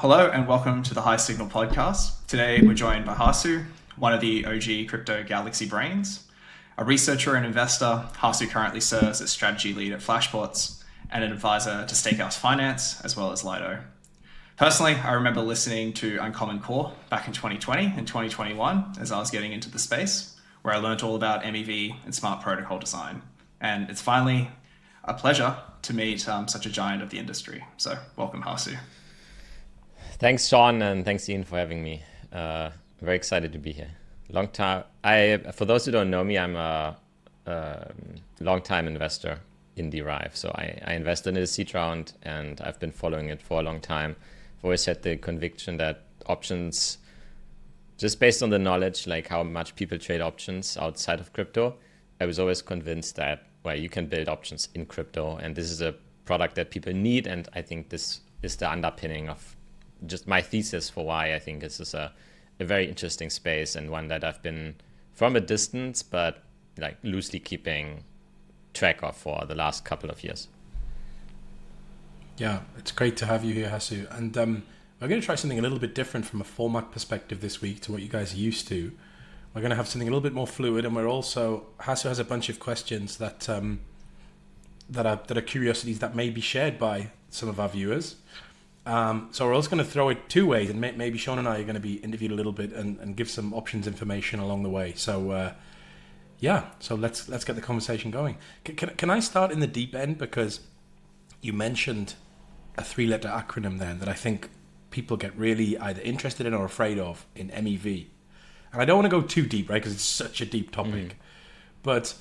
Hello and welcome to the High Signal podcast. Today we're joined by Hasu, one of the OG crypto galaxy brains. A researcher and investor, Hasu currently serves as strategy lead at Flashbots and an advisor to Stakehouse Finance as well as Lido. Personally, I remember listening to Uncommon Core back in 2020 and 2021 as I was getting into the space, where I learned all about MEV and smart protocol design. And it's finally a pleasure to meet such a giant of the industry. So welcome, Hasu. Thanks, Sean, and thanks, Ian, for having me. Very excited to be here. Long time. For those who don't know me, I'm a long-time investor in Derive. So I invested in the seed round, and I've been following it for a long time. I've always had the conviction that options, just based on the knowledge, like how much people trade options outside of crypto, I was always convinced that, well, you can build options in crypto, and this is a product that people need, and I think this is the underpinning of just my thesis for why I think this is a very interesting space and one that I've been from a distance, but like loosely keeping track of for the last couple of years. Yeah, it's great to have you here, Hasu. And we're going to try something a little bit different from a format perspective this week to what you guys are used to. We're going to have something a little bit more fluid, and Hasu has a bunch of questions that are curiosities that may be shared by some of our viewers. So we're also going to throw it two ways, and maybe Sean and I are going to be interviewed a little bit and give some options information along the way. So so let's get the conversation going. Can I start in the deep end, because you mentioned a 3-letter acronym then that I think people get really either interested in or afraid of in MEV. And I don't want to go too deep, right, because it's such a deep topic. But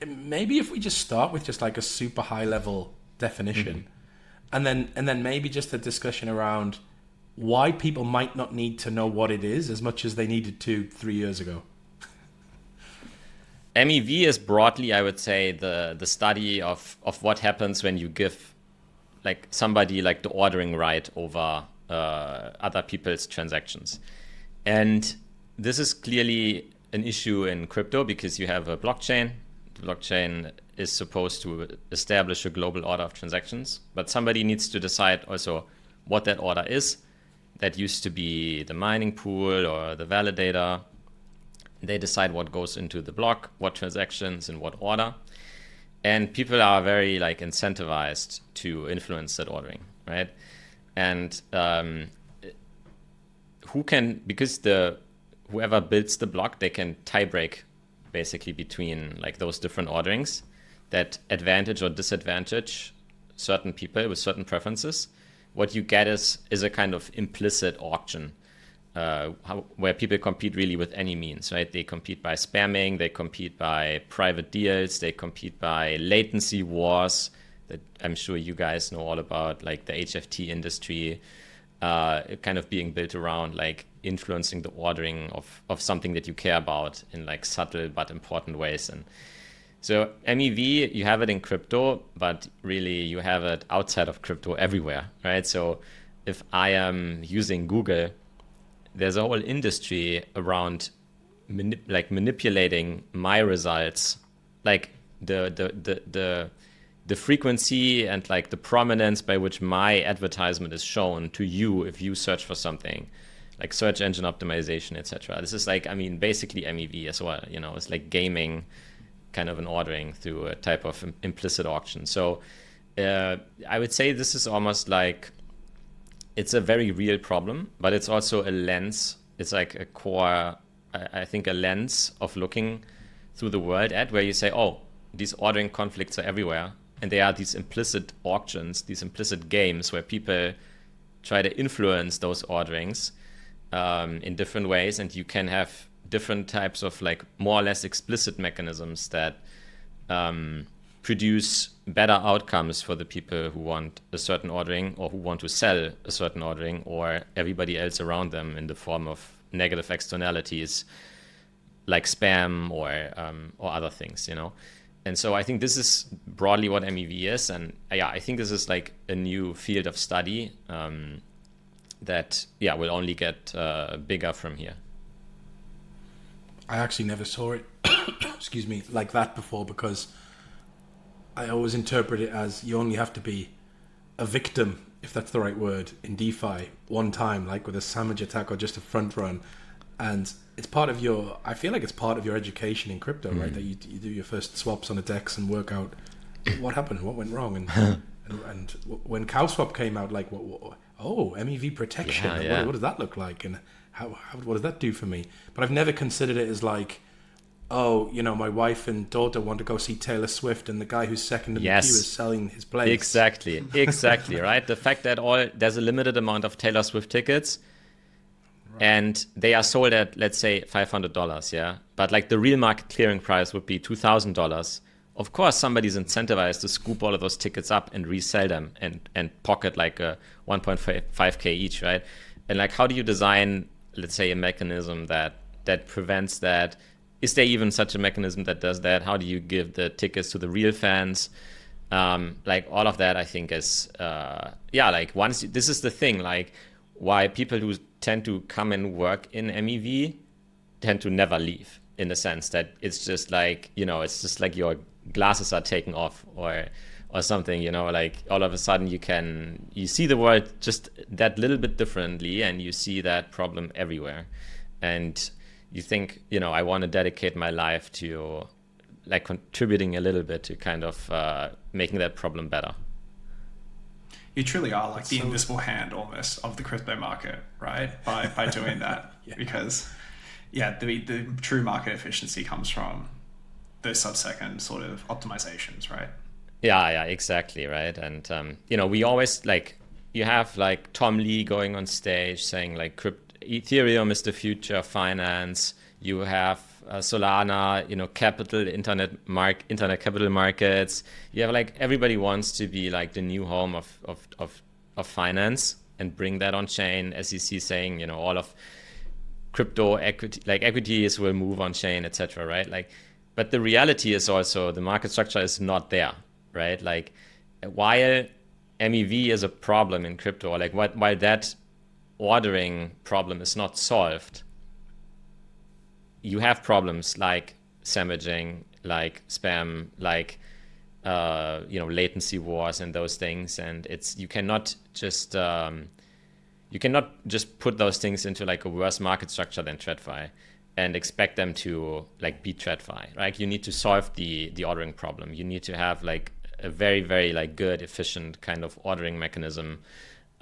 maybe if we just start with just like a super high level definition. And then maybe just a discussion around why people might not need to know what it is as much as they needed to 3 years ago. MEV is broadly, I would say, the study of what happens when you give like somebody like the ordering right over other people's transactions. And this is clearly an issue in crypto because you have a blockchain. The blockchain is supposed to establish a global order of transactions, but somebody needs to decide also what that order is. That used to be the mining pool or the validator. They decide what goes into the block, what transactions in what order. And people are very like incentivized to influence that ordering, right? And whoever builds the block, they can tie break basically between like those different orderings that advantage or disadvantage certain people with certain preferences. What you get is a kind of implicit auction where people compete really with any means, right? They compete by spamming, they compete by private deals, they compete by latency wars that I'm sure you guys know all about, like the HFT industry, kind of being built around like influencing the ordering of something that you care about in like subtle but important ways. And so MEV, you have it in crypto, but really you have it outside of crypto everywhere, right? So if I am using Google, there's a whole industry around manipulating my results, like the frequency and like the prominence by which my advertisement is shown to you if you search for something, like search engine optimization, etc. This is like, I mean, basically MEV as well. You know, it's like gaming kind of an ordering through a type of implicit auction. So I would say this is almost like, it's a very real problem, but it's also a lens. It's like a core, I think, a lens of looking through the world at where you say, oh, these ordering conflicts are everywhere. And there are these implicit auctions, these implicit games where people try to influence those orderings in different ways. And you can have different types of like more or less explicit mechanisms that produce better outcomes for the people who want a certain ordering or who want to sell a certain ordering or everybody else around them in the form of negative externalities like spam or other things, you know. And so I think this is broadly what MEV is. And I think this is like a new field of study that will only get bigger from here. I actually never saw it, excuse me, like that before, because I always interpret it as you only have to be a victim if that's the right word, in DeFi one time, like with a sandwich attack or just a front run. And it's part of your, I feel like it's part of your education in crypto, right? That you do your first swaps on a DEX and work out what happened, what went wrong. And when CowSwap came out, like, MEV protection, what does that look like? And what does that do for me? But I've never considered it as like, oh, my wife and daughter want to go see Taylor Swift, and the guy who's second in the queue is selling his place. Exactly, right? The fact that there's a limited amount of Taylor Swift tickets, and they are sold at, let's say, $500, yeah? But like the real market clearing price would be $2,000. Of course, somebody's incentivized to scoop all of those tickets up and resell them and pocket like a 1.5K each, right? And like, how do you design, let's say, a mechanism that prevents that? Is there even such a mechanism that does that? How do you give the tickets to the real fans? Like all of that, I think is, like this is the thing, like why people who tend to come and work in MEV tend to never leave, in the sense that it's just like, it's just like your glasses are taken off or something, like all of a sudden you see the world just that little bit differently, and you see that problem everywhere. And you think, I want to dedicate my life to like contributing a little bit to kind of making that problem better. You truly are like the invisible hand almost of the crypto market, right? By doing that. Because the true market efficiency comes from those sub-second sort of optimizations, right? Yeah, exactly, right? And we always like, you have like Tom Lee going on stage saying like Ethereum is the future of finance. You have Solana, capital internet capital markets. You have like, everybody wants to be like the new home of finance and bring that on chain. SEC saying, all of crypto equity, like equities will move on chain, etc. Right? Like, but the reality is also the market structure is not there, right? Like, while MEV is a problem in crypto, like while that ordering problem is not solved, you have problems like sandwiching, like spam, like latency wars and those things, and you cannot just put those things into like a worse market structure than TradFi and expect them to like beat TradFi, right? You need to solve the ordering problem. You need to have like a very, very like good, efficient kind of ordering mechanism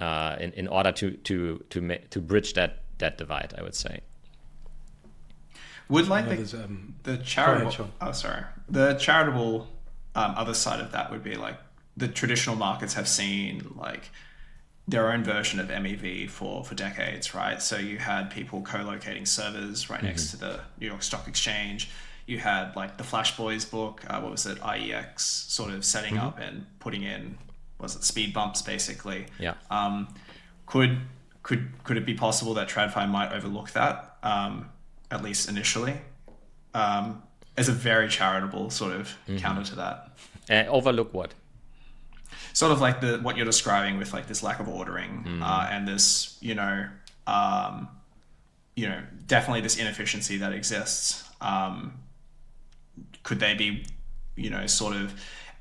in order to bridge that divide, I would say. Would like the charitable the charitable other side of that would be like the traditional markets have seen like their own version of MEV for decades, right? So you had people co-locating servers right next to the New York Stock Exchange. You had like the Flash Boys book, what was it, IEX, sort of setting up and putting in, speed bumps basically. Yeah. Could it be possible that TradFi might overlook that, at least initially, as a very charitable sort of counter to that? Overlook what? Sort of like what you're describing with like this lack of ordering and this, definitely this inefficiency that exists. Could they be, sort of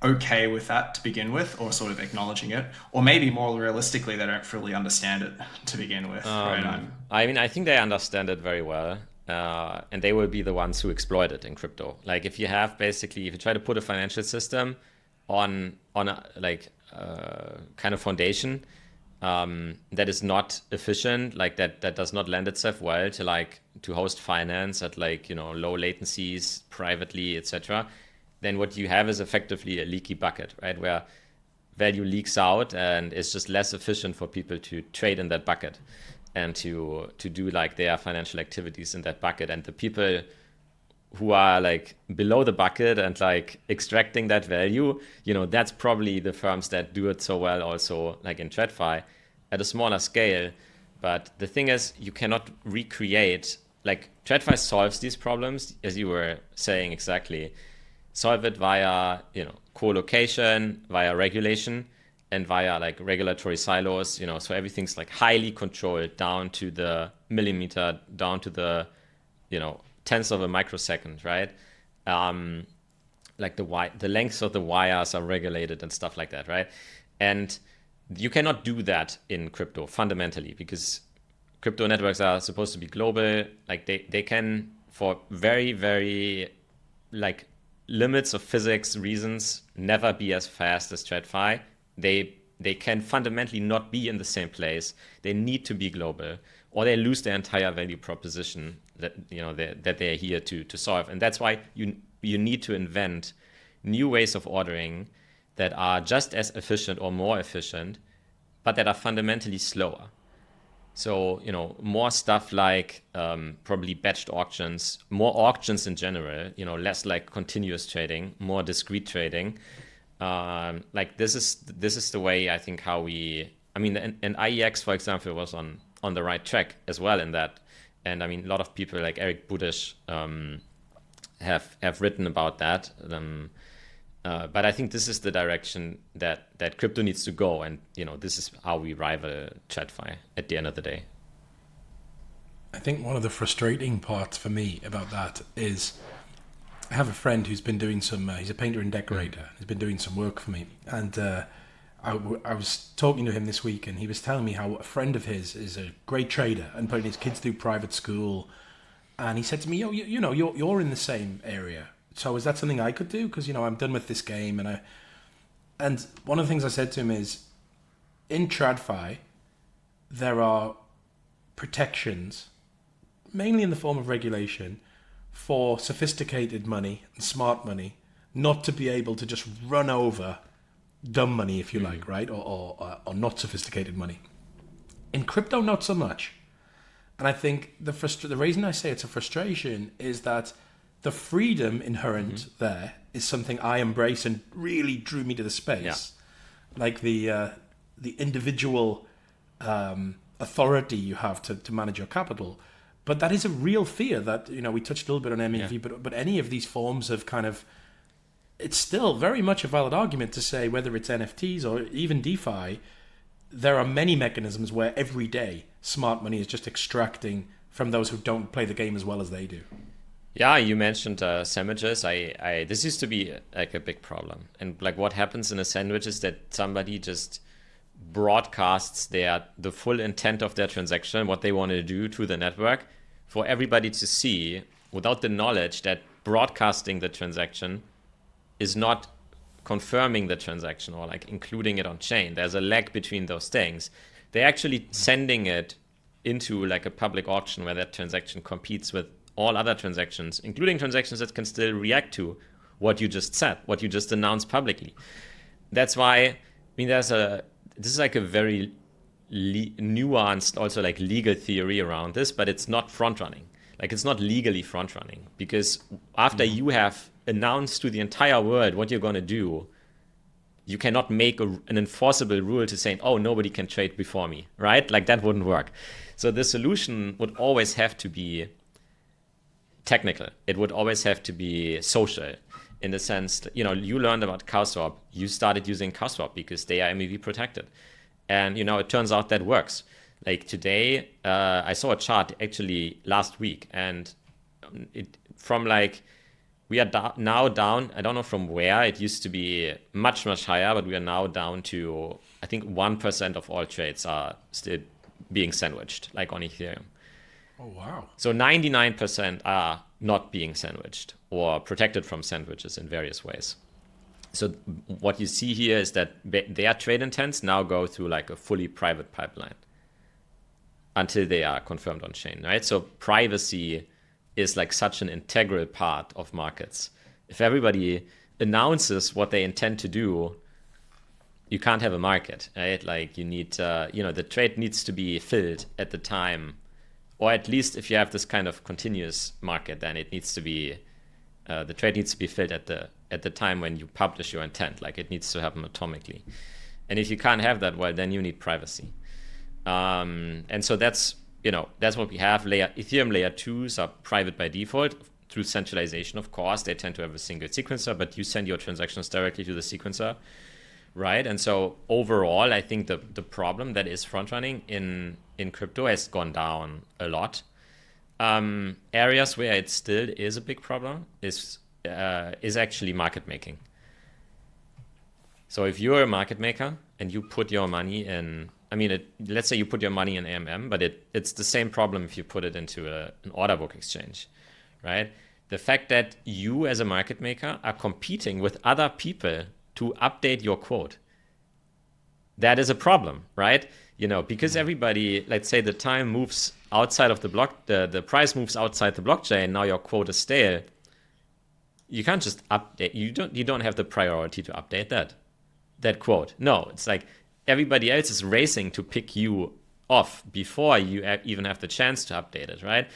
okay with that to begin with, or sort of acknowledging it, or maybe more realistically, they don't fully understand it to begin with, right? I think they understand it very well. And they will be the ones who exploit it in crypto. Like if you try to put a financial system on a kind of foundation that is not efficient, like that does not lend itself well to host finance at low latencies privately, etc., then what you have is effectively a leaky bucket, right? Where value leaks out and it's just less efficient for people to trade in that bucket and to do like their financial activities in that bucket. And the people who are like below the bucket and like extracting that value, that's probably the firms that do it so well also like in TradFi at a smaller scale. But the thing is, you cannot recreate, like TradFi solves these problems, as you were saying exactly, solve it via, co-location, via regulation, and via like regulatory silos, so everything's like highly controlled down to the millimeter, down to the, tenths of a microsecond, right? Like the lengths of the wires are regulated and stuff like that, right? And you cannot do that in crypto fundamentally, because crypto networks are supposed to be global. Like they can, for very, very like limits of physics reasons, never be as fast as TradFi. They can fundamentally not be in the same place. They need to be global, or they lose their entire value proposition that that they're here to solve. And that's why you need to invent new ways of ordering that are just as efficient or more efficient, but that are fundamentally slower. So, more stuff like probably batched auctions, more auctions in general, less like continuous trading, more discrete trading. Like this is the way I think how and IEX, for example, was on the right track as well in that. And I mean, a lot of people like Eric Budish have written about that. But I think this is the direction that crypto needs to go, and this is how we rival TradFi at the end of the day. I think one of the frustrating parts for me about that is I have a friend who's been doing some. He's a painter and decorator. He's been doing some work for me, and I was talking to him this week, and he was telling me how a friend of his is a great trader and putting his kids through private school, and he said to me, you're in the same area. So is that something I could do? Because I'm done with this game, and one of the things I said to him is, in TradFi, there are protections, mainly in the form of regulation, for sophisticated money and smart money not to be able to just run over dumb money, if you like, right, or not sophisticated money. In crypto, not so much. And I think the reason I say it's a frustration is that the freedom inherent there is something I embrace and really drew me to the space. Yeah. Like the individual authority you have to manage your capital. But that is a real fear that, we touched a little bit on MEV, but any of these forms of kind of, it's still very much a valid argument to say whether it's NFTs or even DeFi, there are many mechanisms where every day smart money is just extracting from those who don't play the game as well as they do. Yeah, you mentioned sandwiches. This used to be like a big problem. And like what happens in a sandwich is that somebody just broadcasts the full intent of their transaction, what they want to do to the network for everybody to see, without the knowledge that broadcasting the transaction is not confirming the transaction or like including it on chain. There's a lag between those things. They're actually sending it into like a public auction where that transaction competes with all other transactions, including transactions that can still react to what you just said, what you just announced publicly. That's why, this is like a very nuanced, also like legal theory around this, but it's not front running. Like it's not legally front running, because after you have announced to the entire world what you're going to do, you cannot make an enforceable rule to say, oh, nobody can trade before me, right? Like that wouldn't work. So the solution would always have to be technical. It would always have to be social, in the sense that, you learned about CowSwap. You started using CowSwap because they are MEV protected. And, it turns out that works. Like today, I saw a chart actually last week, and we are now down, I don't know from where, it used to be much, much higher, but we are now down to, I think 1% of all trades are still being sandwiched, like on Ethereum. Oh, wow. So 99% are not being sandwiched or protected from sandwiches in various ways. So what you see here is that their trade intents now go through like a fully private pipeline until they are confirmed on chain, right? So privacy is like such an integral part of markets. If everybody announces what they intend to do, you can't have a market, right? Like you need, the trade needs to be filled at the time. Or at least if you have this kind of continuous market, then it needs to be, the trade needs to be filled at the time when you publish your intent. Like it needs to happen atomically. And if you can't have that, well, then you need privacy. And so that's what we have. Ethereum layer 2s are private by default through centralization, of course. They tend to have a single sequencer, but you send your transactions directly to the sequencer, right? And so overall, I think the problem that is front running in crypto has gone down a lot. Areas where it still is a big problem is actually market making. So if you're a market maker and you put your money in, I mean, let's say you put your money in AMM, but it's the same problem if you put it into an order book exchange, right? The fact that you as a market maker are competing with other people to update your quote, that is a problem, right? Because everybody, let's say the time moves outside of the block, the price moves outside the blockchain, now your quote is stale. You can't just update, you don't have the priority to update that quote. No, it's like everybody else is racing to pick you off before you even have the chance to update it, right?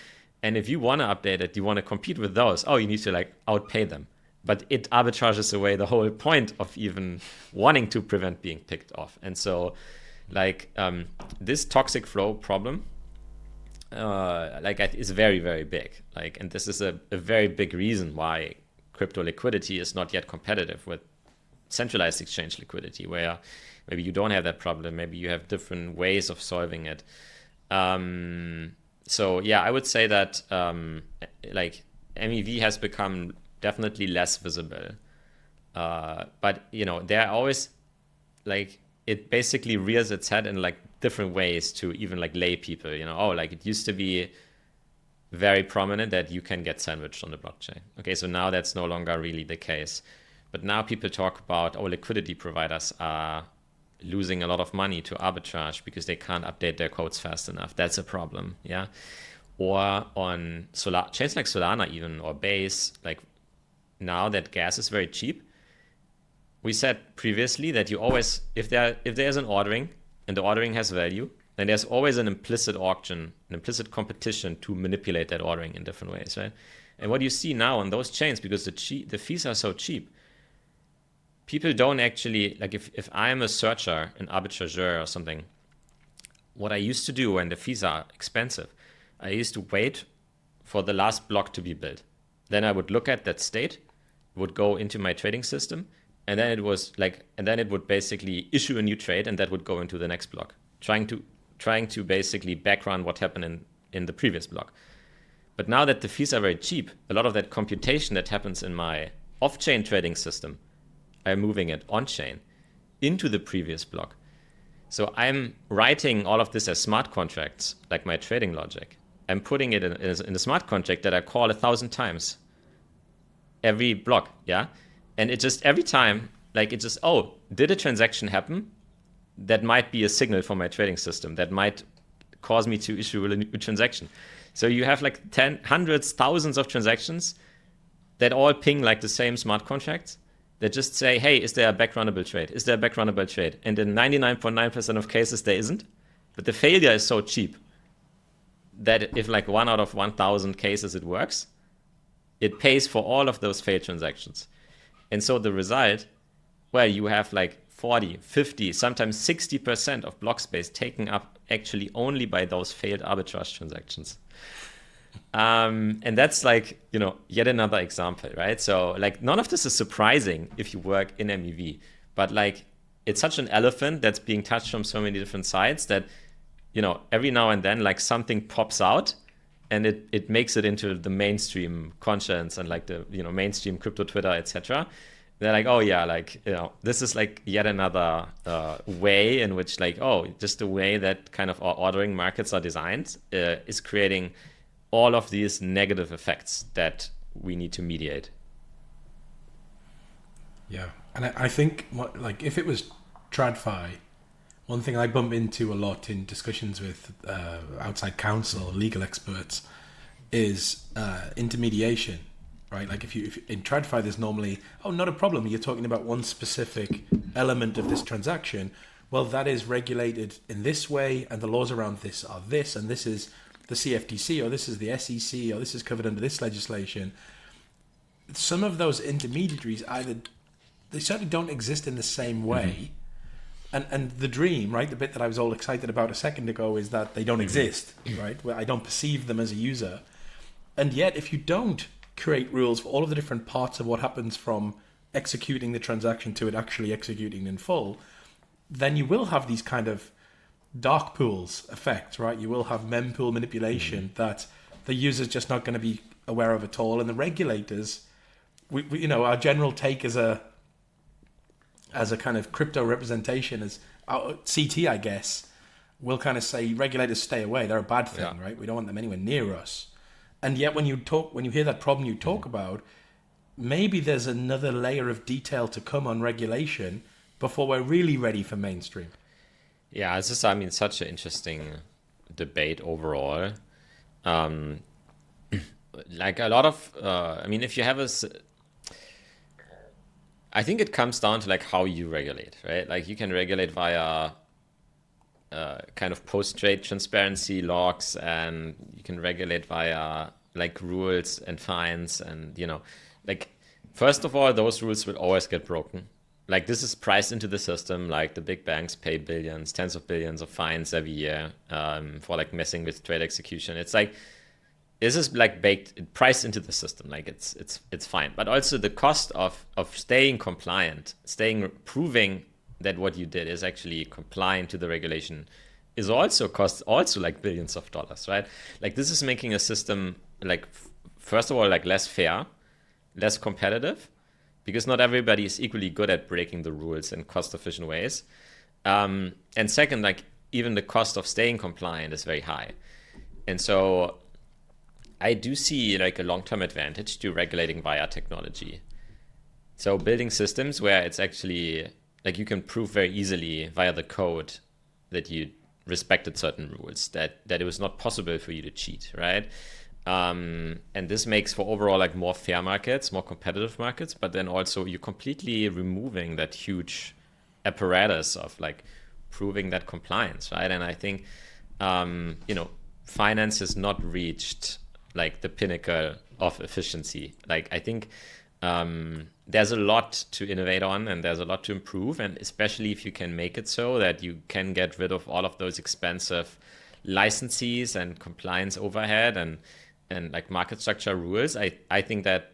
And if you want to update it, you want to compete with those, you need to like outpay them. But it arbitrages away the whole point of even wanting to prevent being picked off. And so like this toxic flow problem is very, very big. And this is a very big reason why crypto liquidity is not yet competitive with centralized exchange liquidity, where maybe you don't have that problem, maybe you have different ways of solving it. So yeah, I would say that MEV has become definitely less visible, but there are always it basically rears its head in different ways to even lay people. It used to be very prominent that you can get sandwiched on the blockchain. Okay, so now that's no longer really the case. But now people talk about, liquidity providers are losing a lot of money to arbitrage because they can't update their quotes fast enough. That's a problem, yeah? Or on chains like Solana even, or Base, now that gas is very cheap, we said previously that you always, if there's an ordering and the ordering has value, then there's always an implicit auction, an implicit competition to manipulate that ordering in different ways, right? And what you see now on those chains, because the fees are so cheap, people don't actually, if I'm a searcher, an arbitrageur or something, what I used to do when the fees are expensive, I used to wait for the last block to be built. Then I would look at that state, would go into my trading system, and then it would basically issue a new trade, and that would go into the next block, trying to basically backrun what happened in the previous block. But now that the fees are very cheap, a lot of that computation that happens in my off-chain trading system, I'm moving it on-chain into the previous block. So I'm writing all of this as smart contracts, like my trading logic. I'm putting it in a smart contract that I call 1,000 times every block, yeah? And it just, every time, did a transaction happen? That might be a signal for my trading system. That might cause me to issue a new transaction. So you have hundreds, thousands of transactions that all ping the same smart contracts that just say, hey, is there a backrunnable trade? Is there a backrunnable trade? And in 99.9% of cases, there isn't. But the failure is so cheap that if 1 out of 1,000 cases it works, it pays for all of those failed transactions. And so the result, you have 40, 50, sometimes 60% of block space taken up actually only by those failed arbitrage transactions. And that's yet another example, right? So none of this is surprising if you work in MEV, but it's such an elephant that's being touched from so many different sides that, every now and then something pops out and it makes it into the mainstream conscience and the, mainstream crypto Twitter, etc. They're this is yet another way in which just the way that kind of our ordering markets are designed is creating all of these negative effects that we need to mediate. Yeah, and I think if it was TradFi, one thing I bump into a lot in discussions with outside counsel, legal experts, is intermediation. Right, if in TradFi, there's normally, not a problem. You're talking about one specific element of this transaction. Well, that is regulated in this way, and the laws around this are this, and this is the CFTC, or this is the SEC, or this is covered under this legislation. Some of those intermediaries they certainly don't exist in the same way. Mm-hmm. And the dream, right, the bit that I was all excited about a second ago, is that they don't exist, right? Where I don't perceive them as a user. And yet, if you don't create rules for all of the different parts of what happens from executing the transaction to it actually executing in full, then you will have these kind of dark pools effect, right? You will have mempool manipulation that the user's just not going to be aware of at all, and the regulators, we our general take as a as a kind of crypto representation, as CT, I guess, will kind of say regulators stay away. They're a bad thing, right? We don't want them anywhere near us. And yet when you hear that problem you talk about, maybe there's another layer of detail to come on regulation before we're really ready for mainstream. Yeah, this is, I mean, such an interesting debate overall. Like a lot of, I mean, if you have I think it comes down to like how you regulate, right? Like you can regulate via kind of post-trade transparency logs, and you can regulate via like rules and fines, and like first of all, those rules will always get broken. Like this is priced into the system. Like the big banks pay billions, tens of billions of fines every year for like messing with trade execution. It's like this is like priced into the system. Like it's fine. But also the cost of staying compliant, proving that what you did is actually compliant to the regulation is also like billions of dollars, right? Like this is making a system like first of all like less fair, less competitive, because not everybody is equally good at breaking the rules in cost-efficient ways. And second, like even the cost of staying compliant is very high. And so I do see like a long-term advantage to regulating via technology. So building systems where it's actually like you can prove very easily via the code that you respected certain rules, that it was not possible for you to cheat, right? And this makes for overall like more fair markets, more competitive markets, but then also you're completely removing that huge apparatus of like proving that compliance, right? And I think, finance has not reached like the pinnacle of efficiency. Like I think there's a lot to innovate on, and there's a lot to improve, and especially if you can make it so that you can get rid of all of those expensive licenses and compliance overhead and like market structure rules. I think that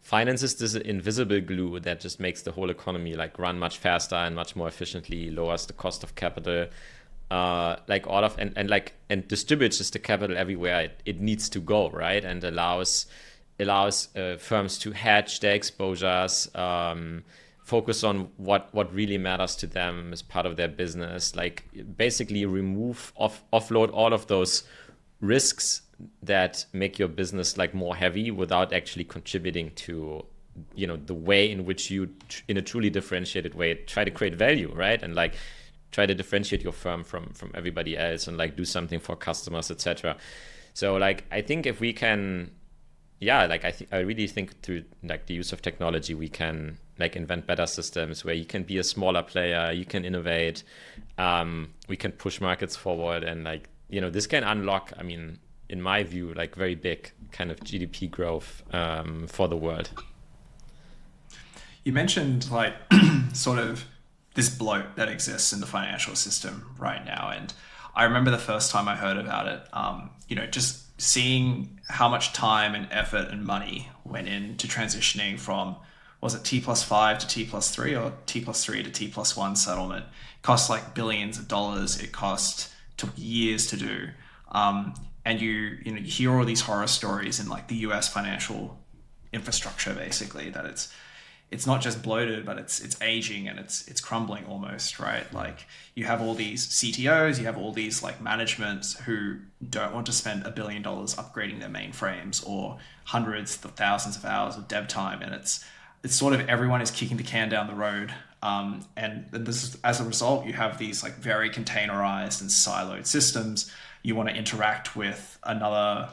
finance is this invisible glue that just makes the whole economy like run much faster and much more efficiently, lowers the cost of capital, like all of and distributes just the capital everywhere it needs to go, right? And allows firms to hedge their exposures, focus on what really matters to them as part of their business, like basically offload all of those risks that make your business like more heavy without actually contributing to the way in which you in a truly differentiated way try to create value, right? And like try to differentiate your firm from everybody else and like do something for customers, etc. So like I think if we can, I really think through like the use of technology we can like invent better systems where you can be a smaller player, you can innovate, we can push markets forward, and like this can unlock, I mean, in my view, like very big kind of GDP growth for the world. You mentioned like sort of this bloat that exists in the financial system right now, and I remember the first time I heard about it, just seeing how much time and effort and money went into transitioning from, was it T+5 to T+3 or T+3 to T+1 settlement? It cost like billions of dollars. Took years to do. And you hear all these horror stories in like the US financial infrastructure, basically, that it's not just bloated, but it's aging and it's crumbling almost, right? Like you have all these CTOs, you have all these like managements who don't want to spend $1 billion upgrading their mainframes or hundreds of thousands of hours of dev time, and it's sort of everyone is kicking the can down the road. And this is, as a result, you have these like very containerized and siloed systems. You want to interact with another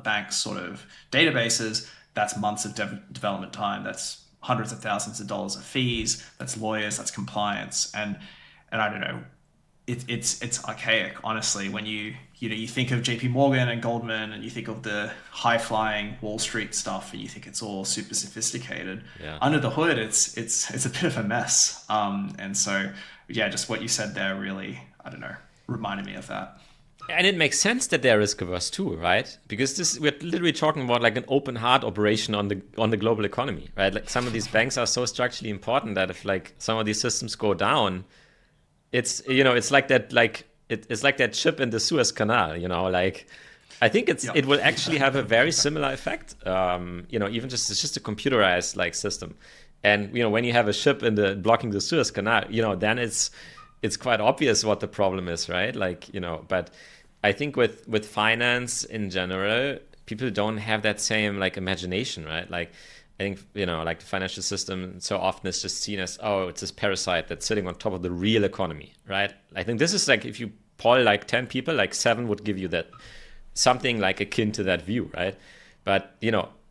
bank's sort of databases. That's months of development time. That's hundreds of thousands of dollars of fees. That's lawyers. That's compliance. And I don't know. It's archaic, honestly. When you think of JP Morgan and Goldman, and you think of the high flying Wall Street stuff, and you think it's all super sophisticated. Yeah. Under the hood, it's a bit of a mess. And so just what you said there really, I don't know, reminded me of that. And it makes sense that they're risk averse too, right? Because we're literally talking about like an open heart operation on the global economy, right? Like some of these banks are so structurally important that if like some of these systems go down, it's like that chip in the Suez Canal, like I think it will actually have a very similar effect. Even it's just a computerized like system, And when you have a ship blocking the Suez Canal, then it's quite obvious what the problem is, right? Like, but I think with finance in general, people don't have that same like imagination, right? Like, I think, like the financial system so often is just seen as, oh, it's this parasite that's sitting on top of the real economy, right? I think this is like, if you poll like 10 people, like 7 would give you that something like akin to that view, right? But,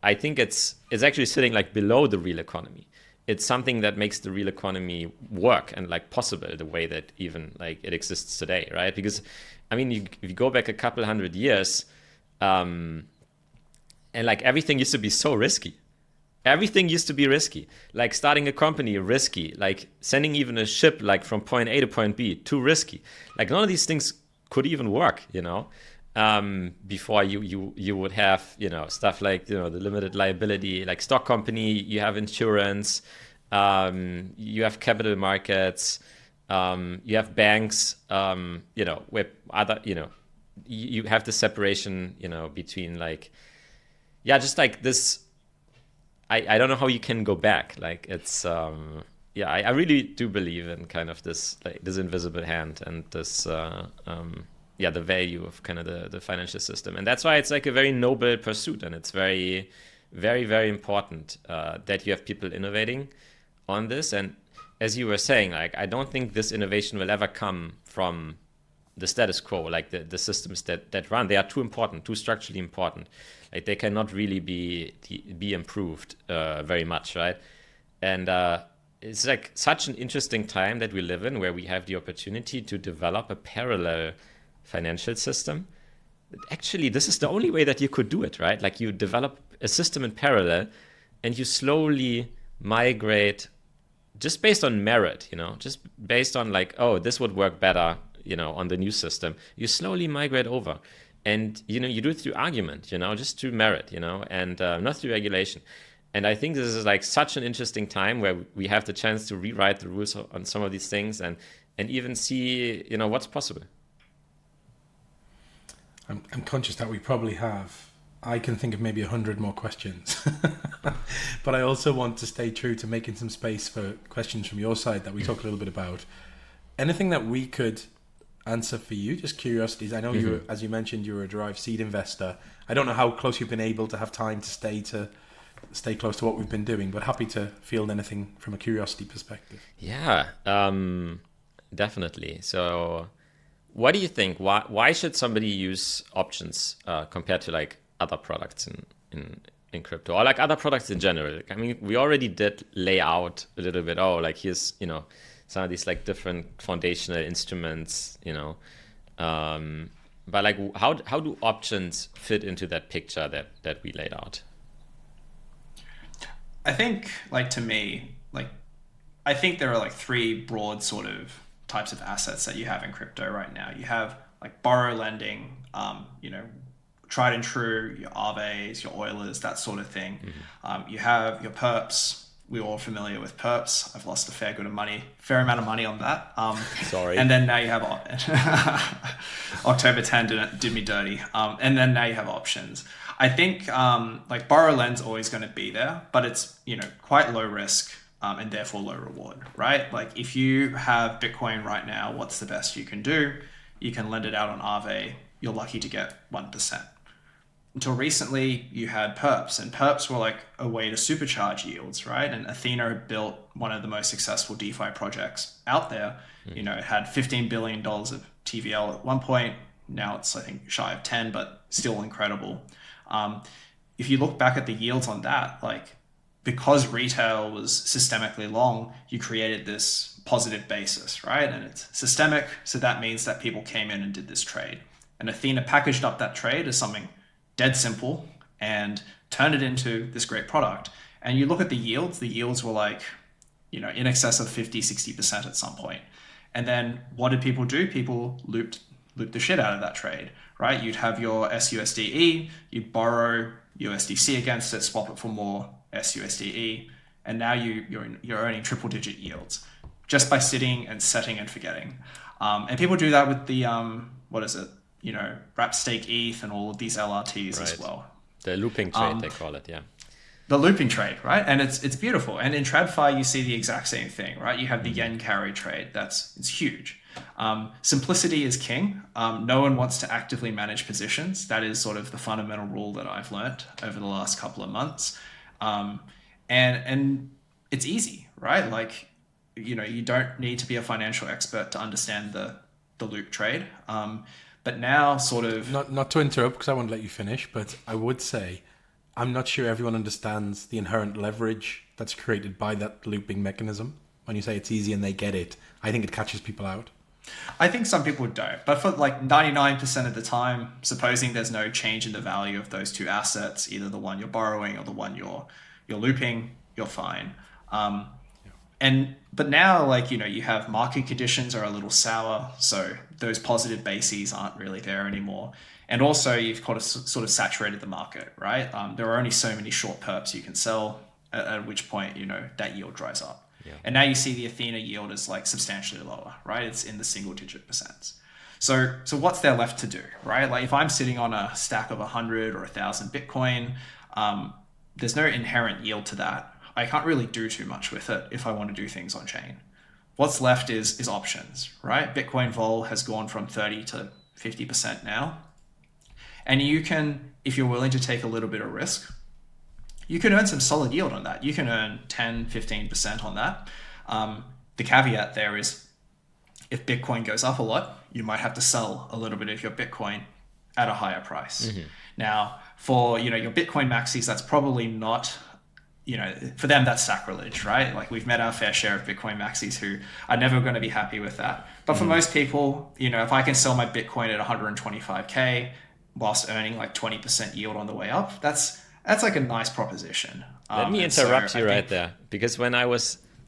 I think it's actually sitting like below the real economy. It's something that makes the real economy work and like possible the way that even like it exists today, right? Because, I mean, if you go back a couple hundred years, and like everything used to be so risky. Everything used to be risky. Like starting a company, risky. Like sending even a ship like from point A to point B, too risky. Like none of these things could even work, before you would have, stuff like, the limited liability, like stock company, you have insurance, you have capital markets, you have banks, where other, you have the separation, between like, yeah, just like this. I don't know how you can go back. Like it's I really do believe in kind of this like this invisible hand and this the value of kind of the financial system, and that's why it's like a very noble pursuit, and it's very, very, very important that you have people innovating on this. And as you were saying, like I don't think this innovation will ever come from the status quo, like the systems that run. They are too important, too structurally important. Like they cannot really be improved very much, right? And it's like such an interesting time that we live in, where we have the opportunity to develop a parallel financial system. Actually, this is the only way that you could do it, right? Like you develop a system in parallel, and you slowly migrate, just based on merit, just based on like, oh, this would work better, on the new system. You slowly migrate over. And, you do it through argument, just through merit, and not through regulation. And I think this is like such an interesting time where we have the chance to rewrite the rules on some of these things and even see, what's possible. I'm conscious that we probably have, I can think of maybe 100 more questions, but I also want to stay true to making some space for questions from your side that we talk a little bit about. Anything that we could answer for you, just curiosities. I know you, as you mentioned, you're a Derive seed investor. I don't know how close you've been able to have time to stay close to what we've been doing, but happy to field anything from a curiosity perspective. Yeah, definitely. So what do you think? Why should somebody use options compared to like other products in crypto, or like other products in general? I mean, we already did lay out a little bit. Oh, like here's some of these like different foundational instruments, but like how do options fit into that picture that we laid out? I think, like, to me, like, I think there are like 3 broad sort of types of assets that you have in crypto right now. You have like borrow lending, tried and true, your Aves, your Oilers, that sort of thing. You have your perps. We're all familiar with perps. I've lost a fair amount of money on that. Sorry. And then now you have October 10 did me dirty. And then now you have options. I think like borrow lend's always going to be there, but it's quite low risk and therefore low reward, right? Like if you have Bitcoin right now, what's the best you can do? You can lend it out on Aave. You're lucky to get 1%. Until recently, you had perps, and perps were like a way to supercharge yields, right? And Athena had built one of the most successful DeFi projects out there. It had $15 billion of TVL at one point. Now it's, I think, shy of 10, but still incredible. If you look back at the yields on that, like because retail was systemically long, you created this positive basis, right? And it's systemic, so that means that people came in and did this trade. And Athena packaged up that trade as something dead simple and turned it into this great product. And you look at the yields were like, in excess of 50, 60% at some point. And then what did people do? People looped the shit out of that trade, right? You'd have your SUSDE, you'd borrow USDC against it, swap it for more SUSDE, and now you're earning triple digit yields just by sitting and setting and forgetting. And people do that with the, wrap stake ETH and all of these LRTs as well. The looping trade, they call it, yeah. the looping trade, right? And it's beautiful. And in TradFi, you see the exact same thing, right? You have the yen carry trade. It's huge. Simplicity is king. No one wants to actively manage positions. That is sort of the fundamental rule that I've learned over the last couple of months. And it's easy, right? Like, you don't need to be a financial expert to understand the loop trade. But now sort of... Not to interrupt, because I want to let you finish, but I would say I'm not sure everyone understands the inherent leverage that's created by that looping mechanism. When you say it's easy and they get it, I think it catches people out. I think some people don't, but for like 99% of the time, supposing there's no change in the value of those two assets, either the one you're borrowing or the one you're looping, you're fine. But now, like, you have market conditions are a little sour, so those positive bases aren't really there anymore. And also, you've got to sort of saturated the market, right? There are only so many short perps you can sell, at which point, that yield dries up. Yeah. And now you see the Athena yield is like substantially lower, right? It's in the single-digit percents. So what's there left to do, right? Like if I'm sitting on a stack of 100 or 1,000 Bitcoin, there's no inherent yield to that. I can't really do too much with it if I want to do things on chain. What's left is options, right? Bitcoin vol has gone from 30 to 50% now. And you can, if you're willing to take a little bit of risk, you can earn some solid yield on that. You can earn 10, 15% on that. The caveat there is if Bitcoin goes up a lot, you might have to sell a little bit of your Bitcoin at a higher price. Mm-hmm. Now, for your Bitcoin maxis, that's probably not, for them, that's sacrilege, right? Like we've met our fair share of Bitcoin maxis who are never going to be happy with that. But for most people, if I can sell my Bitcoin at 125K whilst earning like 20% yield on the way up, that's like a nice proposition. Let me interrupt you right there, because I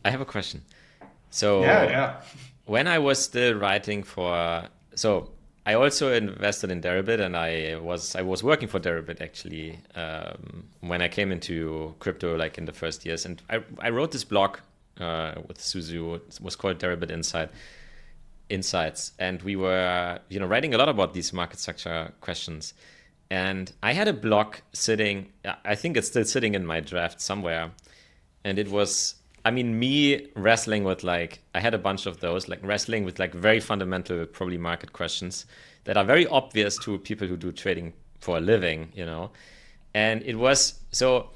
have a question. So yeah. When I was still writing I also invested in Deribit, and I was working for Deribit actually when I came into crypto, like in the first years. And I wrote this blog with Suzu. It was called Deribit Insights, and we were writing a lot about these market structure questions. And I had a blog sitting, I think it's still sitting in my draft somewhere. And it was, me wrestling with I had a bunch of those, wrestling with very fundamental, probably market questions that are very obvious to people who do trading for a living, And it was, so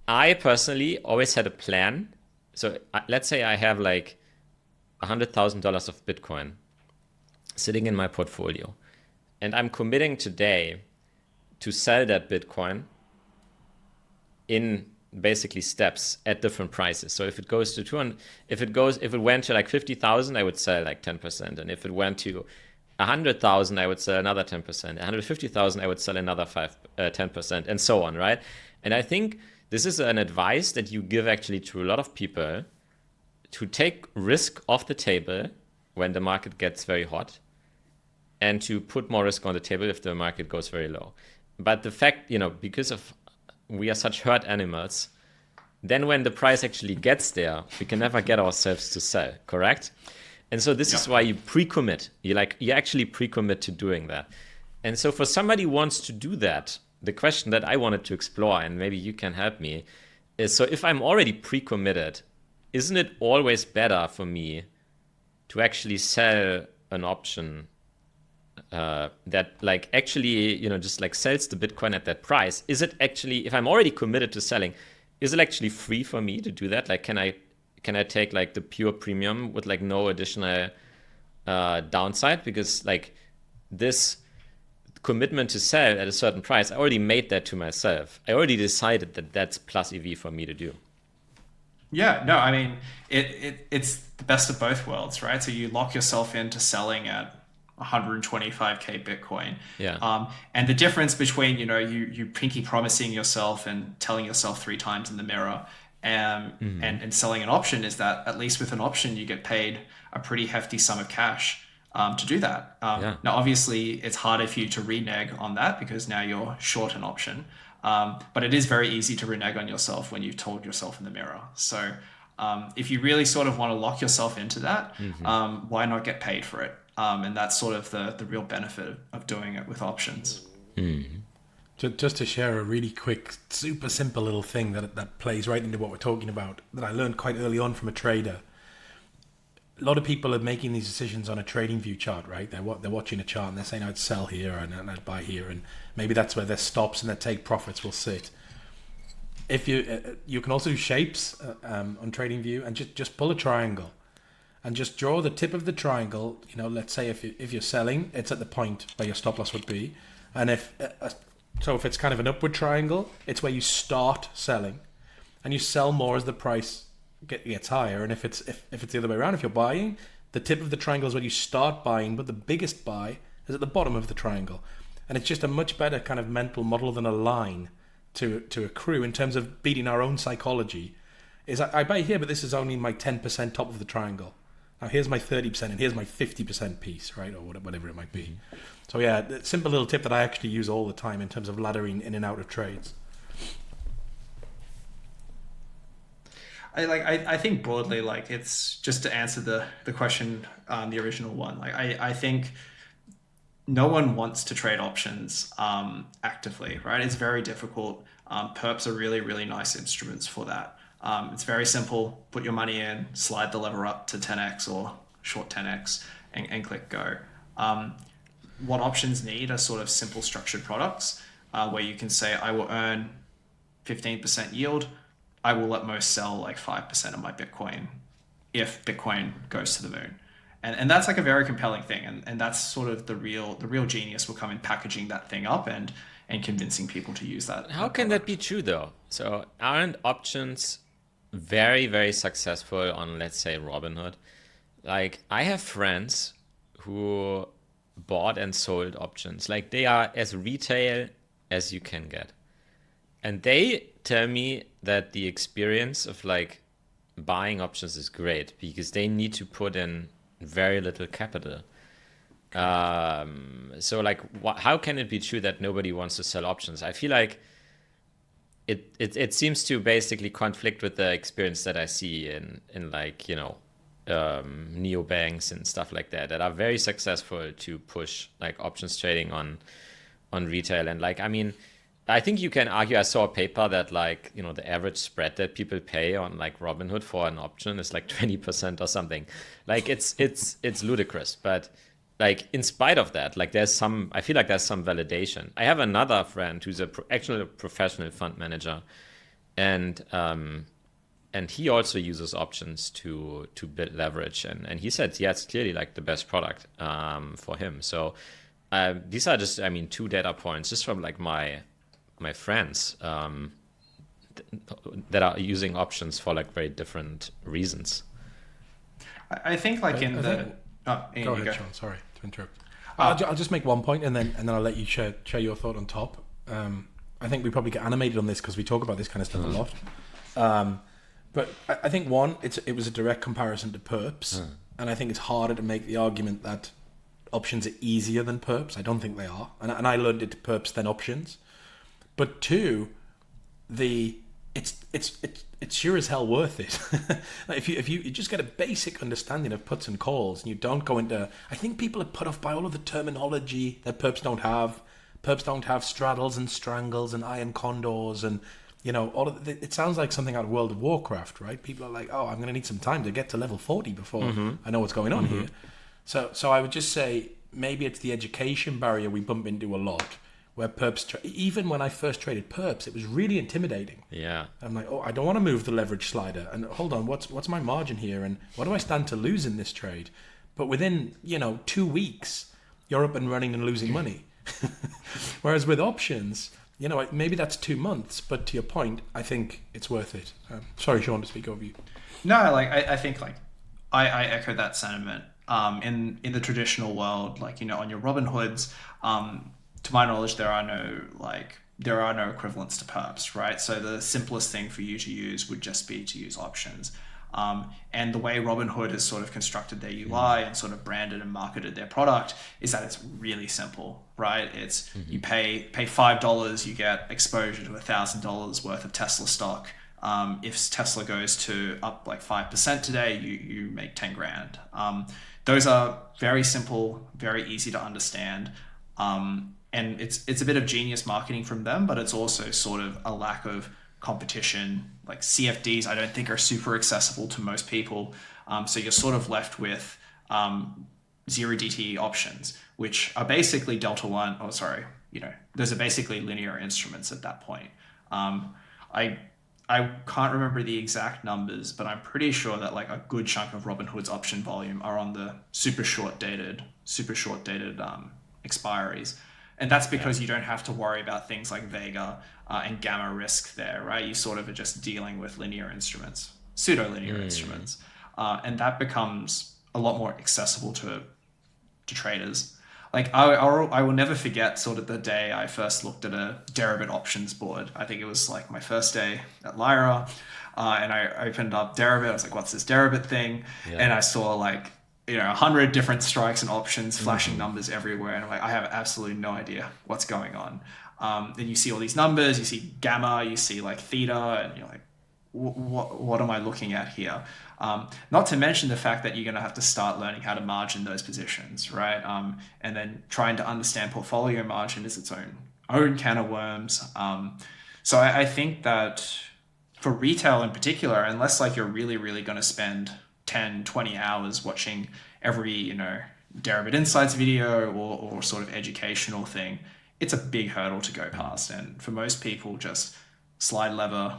I personally always had a plan. So let's say I have $100,000 of Bitcoin sitting in my portfolio. And I'm committing today to sell that Bitcoin in basically steps at different prices. So if it goes to 200, if it went to 50,000, I would sell 10%. And if it went to 100,000, I would sell another 10%. 150,000, I would sell another 10%, and so on, right? And I think this is an advice that you give actually to a lot of people to take risk off the table when the market gets very hot, and to put more risk on the table if the market goes very low. But the fact, because of we are such herd animals, then when the price actually gets there, we can never get ourselves to sell, correct? And so this is why you pre-commit. You actually pre-commit to doing that. And so for somebody who wants to do that, the question that I wanted to explore, and maybe you can help me, is so if I'm already pre-committed, isn't it always better for me to actually sell an option that actually just sells the Bitcoin at that price? Is it actually, if I'm already committed to selling, is it actually free for me to do that? Can I take the pure premium with no additional downside? Because this commitment to sell at a certain price, I already made that to myself. I already decided that that's plus EV for me to do. Yeah, no, it's the best of both worlds, right? So you lock yourself into selling at 125K Bitcoin. Yeah. And the difference between, you pinky promising yourself and telling yourself 3 times in the mirror and selling an option is that at least with an option, you get paid a pretty hefty sum of cash to do that. Now, obviously, it's harder for you to renege on that because now you're short an option. But it is very easy to renege on yourself when you've told yourself in the mirror. So if you really sort of want to lock yourself into that, why not get paid for it? And that's sort of the real benefit of doing it with options. To Just to share a really quick, super simple little thing that plays right into what we're talking about that I learned quite early on from a trader. A lot of people are making these decisions on a trading view chart, right? They're watching a chart and they're saying I'd sell here and I'd buy here, and maybe that's where their stops and their take profits will sit. If you can also do shapes on trading view, and just pull a triangle and just draw the tip of the triangle. Let's say if you're selling, it's at the point where your stop loss would be, and if it's kind of an upward triangle, it's where you start selling, and you sell more as the price gets higher. And if it's the other way around, if you're buying, the tip of the triangle is where you start buying, but the biggest buy is at the bottom of the triangle. And it's just a much better kind of mental model than a line to accrue in terms of beating our own psychology. Is I buy here, but this is only my 10% top of the triangle. Now here's my 30% and here's my 50% piece, right? Or whatever it might be. So yeah, simple little tip that I actually use all the time in terms of laddering in and out of trades. I think broadly, like, it's just to answer the question, the original one. Like, I think no one wants to trade options actively, right? It's very difficult. Perps are really, really nice instruments for that. It's very simple. Put your money in, slide the lever up to 10x or short 10x, and click go. What options need are sort of simple structured products where you can say, I will earn 15% yield. I will let most sell like 5% of my Bitcoin if Bitcoin goes to the moon. And that's like a very compelling thing. And that's sort of the real genius will come in packaging that thing up and convincing people to use that. How can that be true though? So aren't options very, very successful on, let's say, Robinhood? Like, I have friends who bought and sold options. Like, they are as retail as you can get. And they tell me that the experience of like buying options is great because they need to put in very little capital. So like, how can it be true that nobody wants to sell options? I feel like it seems to basically conflict with the experience that I see in like, neobanks and stuff like that are very successful to push like options trading on retail. And like, I mean, I think you can argue, I saw a paper that like, the average spread that people pay on like Robinhood for an option is like 20% or something. Like it's ludicrous. But like, in spite of that, like I feel like there's some validation. I have another friend who's actually a professional fund manager, and he also uses options to build leverage. And he said, yeah, it's clearly like the best product for him. So these are just, two data points just from like my friends that are using options for like very different reasons. I think like Go ahead, Sean. Sorry to interrupt. I'll just make one point and then I'll let you share your thought on top. I think we probably get animated on this because we talk about this kind of stuff a lot. But I think it was a direct comparison to perps, and I think it's harder to make the argument that options are easier than perps. I don't think they are, and I learned it to perps then options. But two, it's sure as hell worth it. Like if you just get a basic understanding of puts and calls, and you don't go into, I think people are put off by all of the terminology that perps don't have. Perps don't have straddles and strangles and iron condors and all of it sounds like something out of World of Warcraft, right? People are like, oh, I'm going to need some time to get to level 40 before I know what's going on here. So I would just say maybe it's the education barrier we bump into a lot. Where perps, even when I first traded perps, it was really intimidating. Yeah. I'm like, oh, I don't want to move the leverage slider. And hold on, what's my margin here? And what do I stand to lose in this trade? But within, 2 weeks, you're up and running and losing money. Whereas with options, maybe that's 2 months. But to your point, I think it's worth it. Sorry, Sean, to speak over you. No, I think I echo that sentiment. In the traditional world, on your Robinhoods, to my knowledge, there are no equivalents to perps, right? So the simplest thing for you to use would just be to use options. And the way Robinhood has sort of constructed their UI and sort of branded and marketed their product is that it's really simple, right? It's you pay $5, you get exposure to $1,000 worth of Tesla stock. If Tesla goes to up like 5% today, you make 10 grand. Those are very simple, very easy to understand. and it's a bit of genius marketing from them, but it's also sort of a lack of competition. Like CFDs, I don't think are super accessible to most people. So you're sort of left with zero DTE options, which are basically delta one. Oh, sorry, those are basically linear instruments at that point. I can't remember the exact numbers, but I'm pretty sure that like a good chunk of Robinhood's option volume are on the super short dated expiries. And that's because you don't have to worry about things like Vega and gamma risk there, right? You sort of are just dealing with linear instruments, pseudo-linear instruments. And that becomes a lot more accessible to traders. Like I will never forget sort of the day I first looked at a Derive options board. I think it was like my first day at Lyra, and I opened up Derive. I was like, "What's this Derive thing?" Yeah. And I saw like 100 different strikes and options, flashing numbers everywhere, and I'm like, I have absolutely no idea what's going on. Then you see all these numbers, you see gamma, you see like theta, and you're like, what am I looking at here? Not to mention the fact that you're going to have to start learning how to margin those positions, right? And then trying to understand portfolio margin is its own can of worms. So I think that for retail in particular, unless like you're really, really going to spend 10, 20 hours watching every, Derive Insights video or sort of educational thing, it's a big hurdle to go past. And for most people, just slide lever,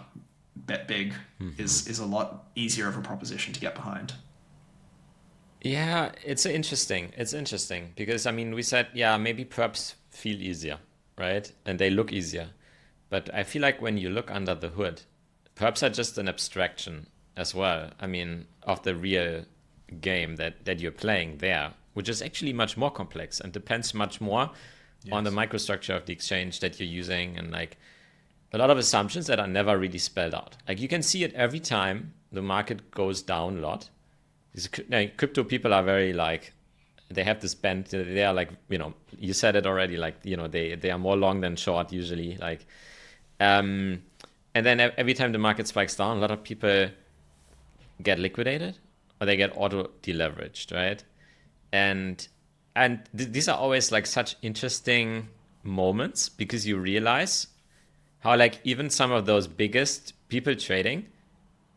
bet big is a lot easier of a proposition to get behind. Yeah, it's interesting because we said, maybe perps feel easier, right? And they look easier. But I feel like when you look under the hood, perps are just an abstraction as well. Of the real game that you're playing there, which is actually much more complex and depends much more on the microstructure of the exchange that you're using, and like a lot of assumptions that are never really spelled out. Like you can see it every time the market goes down a lot. Crypto people are very like, they have this bend. They are like, you said it already, like, they are more long than short usually. Like, and then every time the market spikes down, a lot of people get liquidated or they get auto deleveraged, right? And these are always like such interesting moments because you realize how like even some of those biggest people trading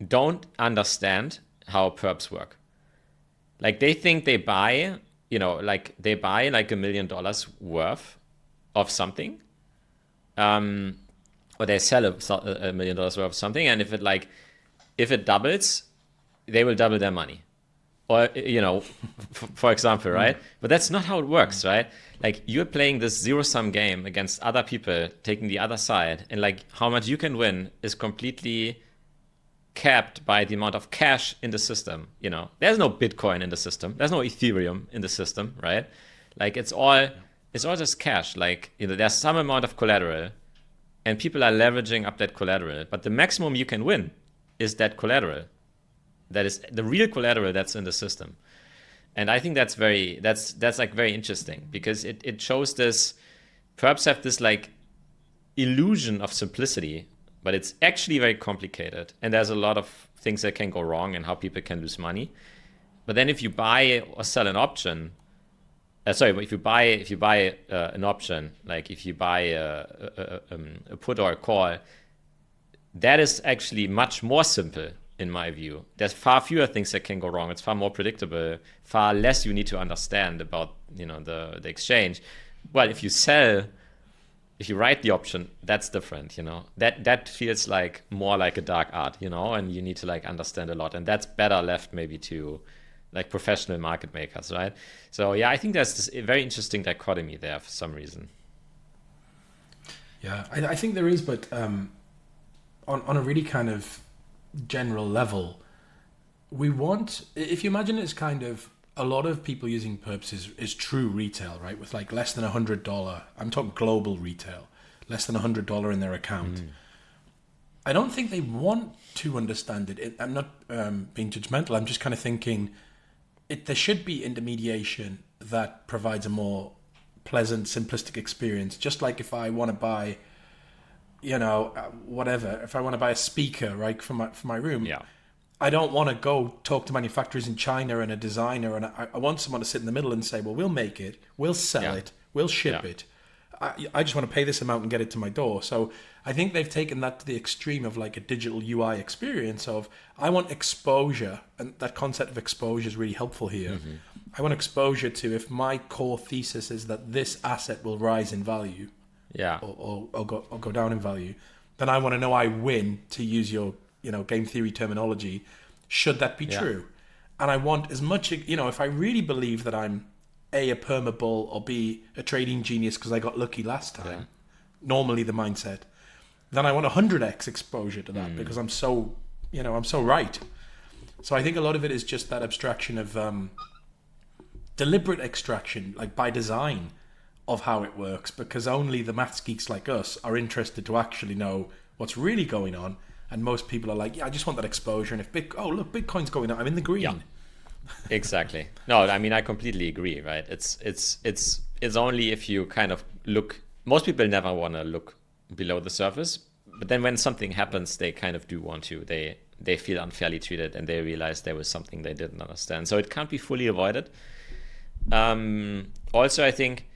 don't understand how perps work. Like they think they buy, like they buy like $1 million worth of something, or they sell $1 million worth of something, and if it doubles, they will double their money, or for example, right? But that's not how it works, right? Like you're playing this zero-sum game against other people taking the other side, and like how much you can win is completely capped by the amount of cash in the system. There's no Bitcoin in the system, there's no Ethereum in the system, right? Like it's all just cash. Like there's some amount of collateral, and people are leveraging up that collateral, but the maximum you can win is that collateral. That is the real collateral that's in the system. And I think that's like very interesting because it shows this, perhaps have this like illusion of simplicity, but it's actually very complicated. And there's a lot of things that can go wrong and how people can lose money. But then if you buy or sell an option, if you buy an option, like if you buy a put or a call, that is actually much more simple. In my view, there's far fewer things that can go wrong. It's far more predictable, far less you need to understand about the exchange. Well, if you write the option, that's different. That feels like more like a dark art, and you need to like understand a lot, and that's better left maybe to like professional market makers, right? So yeah, I think there's this very interesting dichotomy there for some reason. Yeah, I think there is, but on a really kind of general level, we want, if you imagine it's kind of a lot of people using perps is true retail, right? With like less than $100, I'm talking global retail, less than $100 in their account. I don't think they want to understand it. I'm not being judgmental. I'm just kind of thinking there should be intermediation that provides a more pleasant, simplistic experience. Just like if I want to buy whatever. If I want to buy a speaker, right, for my room, I don't want to go talk to manufacturers in China and a designer, and I want someone to sit in the middle and say, well, we'll make it, we'll sell it, we'll ship it. I just want to pay this amount and get it to my door. So I think they've taken that to the extreme of like a digital UI experience of I want exposure, and that concept of exposure is really helpful here. I want exposure to if my core thesis is that this asset will rise in value, or go down in value, then I want to know I win, to use your game theory terminology, should that be true. And I want as much, if I really believe that I'm A, a perma bull, or B, a trading genius because I got lucky last time, normally the mindset, then I want 100x exposure to that because I'm so right. So I think a lot of it is just that abstraction of deliberate extraction, like by design, of how it works, because only the maths geeks like us are interested to actually know what's really going on. And most people are like, yeah, I just want that exposure. And if look, Bitcoin's going up, I'm in the green. Yeah. Exactly. No, I mean, I completely agree, right? It's only if you kind of look, most people never want to look below the surface, but then when something happens, they kind of do want to. They feel unfairly treated and they realize there was something they didn't understand. So it can't be fully avoided. Also, I think,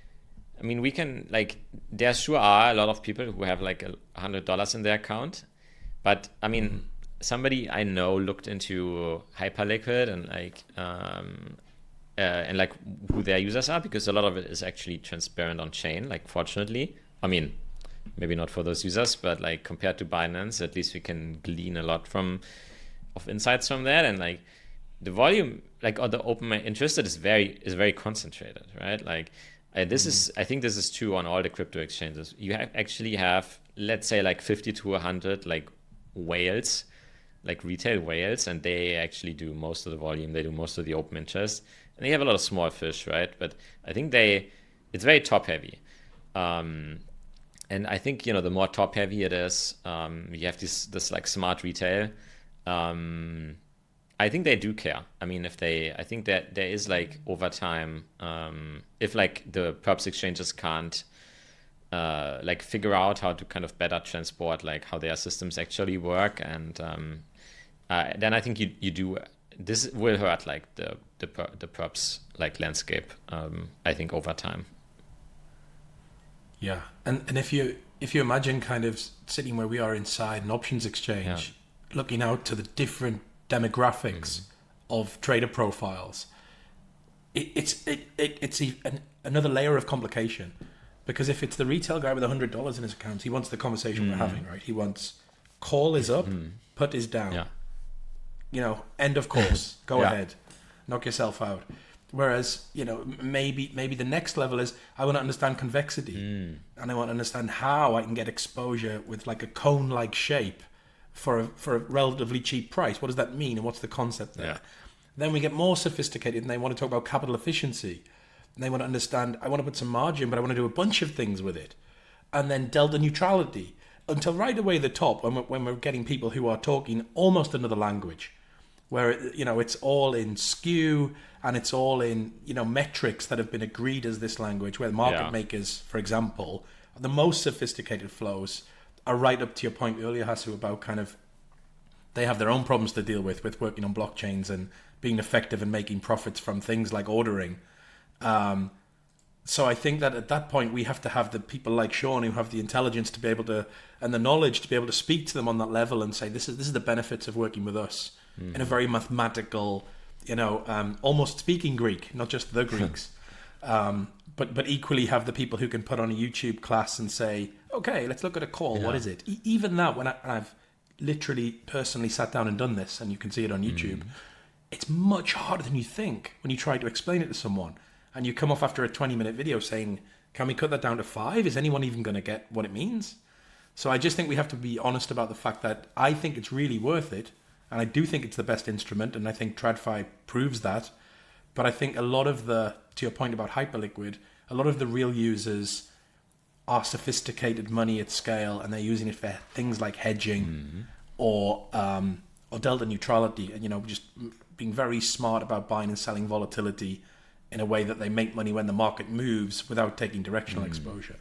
I mean, we can, like, there sure are a lot of people who have like $100 in their account, but I mean, somebody I know looked into Hyperliquid and like who their users are, because a lot of it is actually transparent on chain, like, fortunately. I mean, maybe not for those users, but like compared to Binance, at least we can glean a lot of insights from that. And like the volume, like, or the open interest is very concentrated, right? Like, I think this is true on all the crypto exchanges. You actually have, let's say, like 50 to 100 like whales, like retail whales, and they actually do most of the volume. They do most of the open interest, and they have a lot of small fish, right? But I think it's very top heavy. And I think, the more top heavy it is, you have this like smart retail. I think they do care. I mean, I think that there is, like, over time, if like the perps exchanges can't like figure out how to kind of better transport like how their systems actually work, and then I think you do, this will hurt like the perps like landscape, I think, over time. Yeah, and if you imagine kind of sitting where we are inside an options exchange, looking out to the different demographics of trader profiles, it's another layer of complication, because if it's the retail guy with $100 in his account, he wants the conversation we're having, right? He wants call is up, put is down, end of course, go ahead, knock yourself out. Whereas, maybe the next level is I want to understand convexity, and I want to understand how I can get exposure with like a cone-like shape for a relatively cheap price. What does that mean, and what's the concept there? Then we get more sophisticated, and they want to talk about capital efficiency, and they want to understand, I want to put some margin, but I want to do a bunch of things with it, and then delta neutrality, until right away the top, when we're getting people who are talking almost another language, where it's all in skew, and it's all in metrics that have been agreed as this language, where market makers, for example, the most sophisticated flows are right up to your point earlier, Hasu, about kind of they have their own problems to deal with working on blockchains and being effective and making profits from things like ordering. So I think that at that point we have to have the people like Sean who have the intelligence to be able to, and the knowledge to be able to speak to them on that level and say, this is the benefits of working with us in a very mathematical, almost speaking Greek, not just the Greeks, but equally have the people who can put on a YouTube class and say, okay, let's look at a call. What is it? Even that, when I've literally personally sat down and done this, and you can see it on YouTube, it's much harder than you think when you try to explain it to someone. And you come off after a 20-minute video saying, can we cut that down to 5? Is anyone even going to get what it means? So I just think we have to be honest about the fact that I think it's really worth it. And I do think it's the best instrument. And I think TradFi proves that. But I think a lot of to your point about Hyperliquid, a lot of the real users are sophisticated money at scale. And they're using it for things like hedging or delta neutrality. And, just being very smart about buying and selling volatility in a way that they make money when the market moves without taking directional exposure.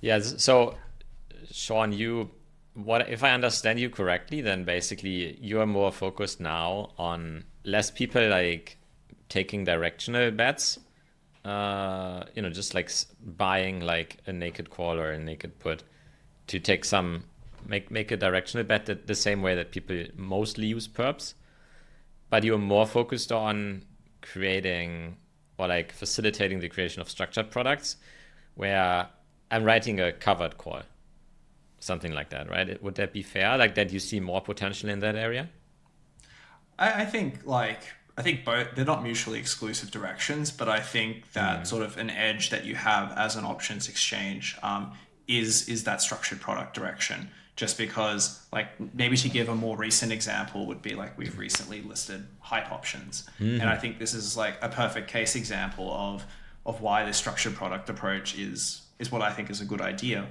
Yeah, so Sean, if I understand you correctly, then basically you are more focused now on less people like taking directional bets just like buying like a naked call or a naked put to take some, make a directional bet the same way that people mostly use perps, but you're more focused on creating or like facilitating the creation of structured products where I'm writing a covered call, something like that, right? Would that be fair? Like that you see more potential in that area? I think both, they're not mutually exclusive directions, but I think that sort of an edge that you have as an options exchange is that structured product direction. Just because, like, maybe to give a more recent example would be like we've recently listed hype options, and I think this is like a perfect case example of why this structured product approach is what I think is a good idea.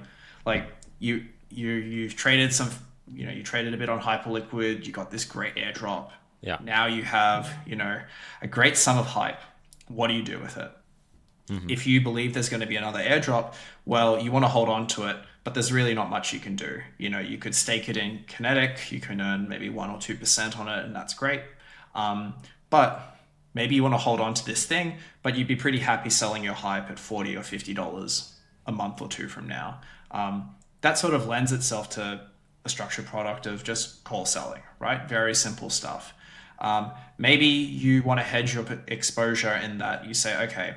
Like you traded some, you traded a bit on hyperliquid, you got this great airdrop. Yeah. Now you have, a great sum of hype. What do you do with it? If you believe there's going to be another airdrop, well, you want to hold on to it, but there's really not much you can do. You could stake it in Kinetic, you can earn maybe 1 or 2% on it, and that's great. But maybe you want to hold on to this thing, but you'd be pretty happy selling your hype at $40 or $50 a month or two from now. That sort of lends itself to a structured product of just call selling, right? Very simple stuff. Maybe you want to hedge your exposure in that you say, okay,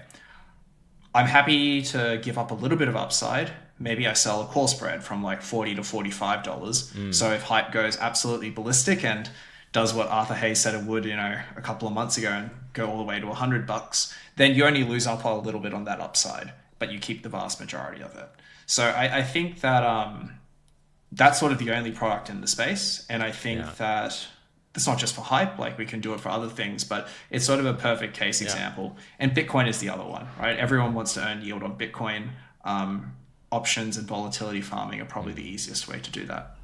I'm happy to give up a little bit of upside. Maybe I sell a call spread from like $40 to $45. So if hype goes absolutely ballistic and does what Arthur Hayes said it would, a couple of months ago and go all the way to $100, then you only lose up a little bit on that upside, but you keep the vast majority of it. So I think that that's sort of the only product in the space. And I think that it's not just for hype, like we can do it for other things, but it's sort of a perfect case example. And Bitcoin is the other one, right? Everyone wants to earn yield on Bitcoin. Options and volatility farming are probably the easiest way to do that.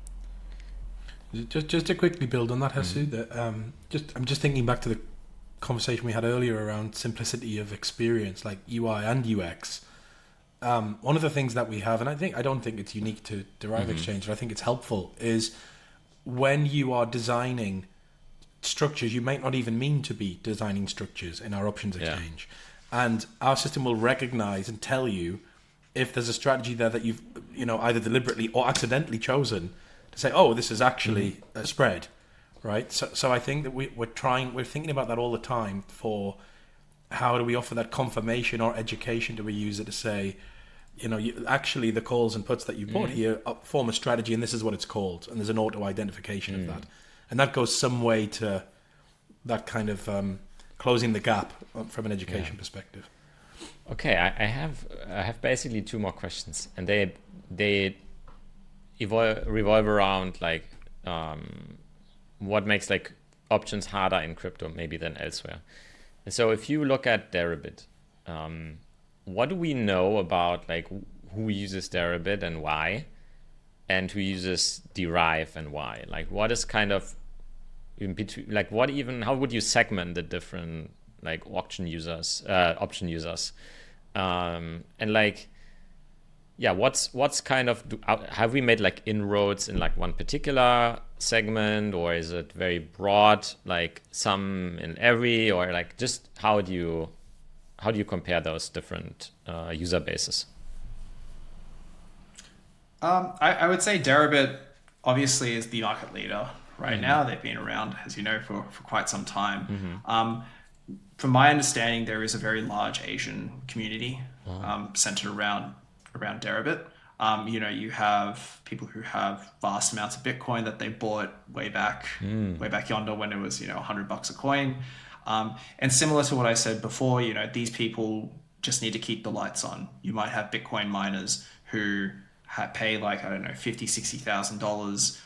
Just to quickly build on that, Hasu, that I'm just thinking back to the conversation we had earlier around simplicity of experience, like UI and UX. One of the things that we have, and I don't think it's unique to Derive Exchange, but I think it's helpful, is when you are designing structures, you might not even mean to be designing structures in our options exchange. And our system will recognize and tell you if there's a strategy there that you've either deliberately or accidentally chosen to say, oh, this is actually a spread, right? So I think that we're thinking about that all the time for how do we offer that confirmation or education? Do we use it to say, actually the calls and puts that you bought here form a strategy and this is what it's called, and there's an auto identification of that. And that goes some way to that kind of closing the gap from an education perspective. Okay, I have basically two more questions, and they revolve around like what makes like options harder in crypto maybe than elsewhere. And so if you look at Deribit, what do we know about like who uses Deribit and why, and who uses Derive and why? Like what is kind of in between, like what even, how would you segment the different like option users, and like, what's kind of, have we made like inroads in like one particular segment, or is it very broad, like some in every, or like just how do you compare those different user bases? I would say Deribit obviously is the market leader right now. They've been around, as you know, for quite some time. From my understanding, there is a very large Asian community centered around Deribit. You have people who have vast amounts of Bitcoin that they bought way back yonder when it was, $100 a coin. And similar to what I said before, these people just need to keep the lights on. You might have Bitcoin miners who pay like, I don't know, $50,000, $60,000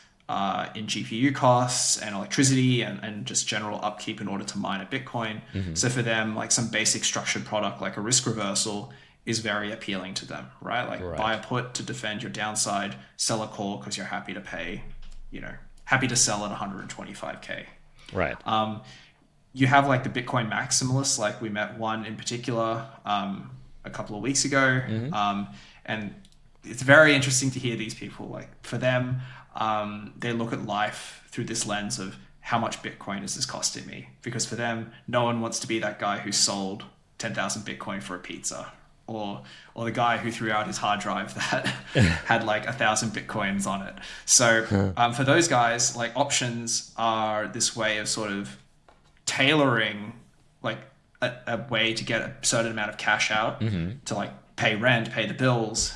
in GPU costs and electricity and just general upkeep in order to mine a Bitcoin. So for them, like some basic structured product like a risk reversal is very appealing to them, right? Like buy a put to defend your downside, sell a call because you're happy to pay, happy to sell at 125K. Right. You have like the Bitcoin maximalists, like we met one in particular a couple of weeks ago. And it's very interesting to hear these people. Like for them, they look at life through this lens of how much Bitcoin is this costing me? Because for them, no one wants to be that guy who sold 10,000 Bitcoin for a pizza, or the guy who threw out his hard drive that had like 1,000 Bitcoins on it. So for those guys, like options are this way of sort of tailoring like a way to get a certain amount of cash out to like pay rent, pay the bills,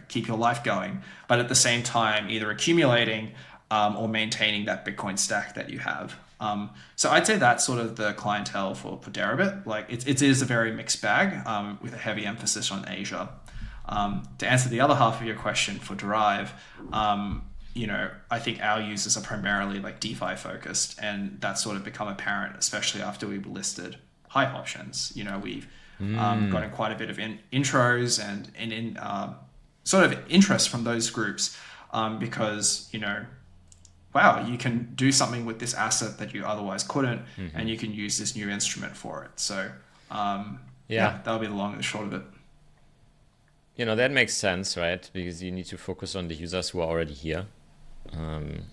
keep your life going, but at the same time either accumulating or maintaining that Bitcoin stack that you have. So I'd say that's sort of the clientele for Deribit. Like it is a very mixed bag with a heavy emphasis on Asia. To answer the other half of your question for Derive, I think our users are primarily like DeFi focused, and that's sort of become apparent, especially after we listed Hype options. We've gotten quite a bit of intros and in sort of interest from those groups because, wow, you can do something with this asset that you otherwise couldn't, and you can use this new instrument for it. So that'll be the long and the short of it. That makes sense, right? Because you need to focus on the users who are already here in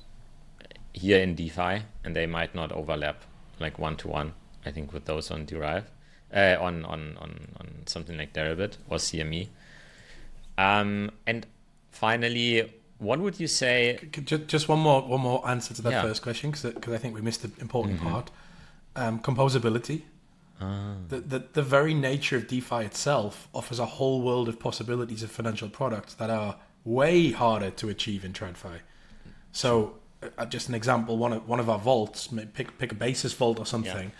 DeFi, and they might not overlap like one-to-one, I think, with those on Derive, on something like Deribit or CME. And finally, what would you say? Just one more answer to that first question, because I think we missed the important part. Composability. The very nature of DeFi itself offers a whole world of possibilities of financial products that are way harder to achieve in TradFi. So, just an example, one of our vaults, pick a basis vault or something.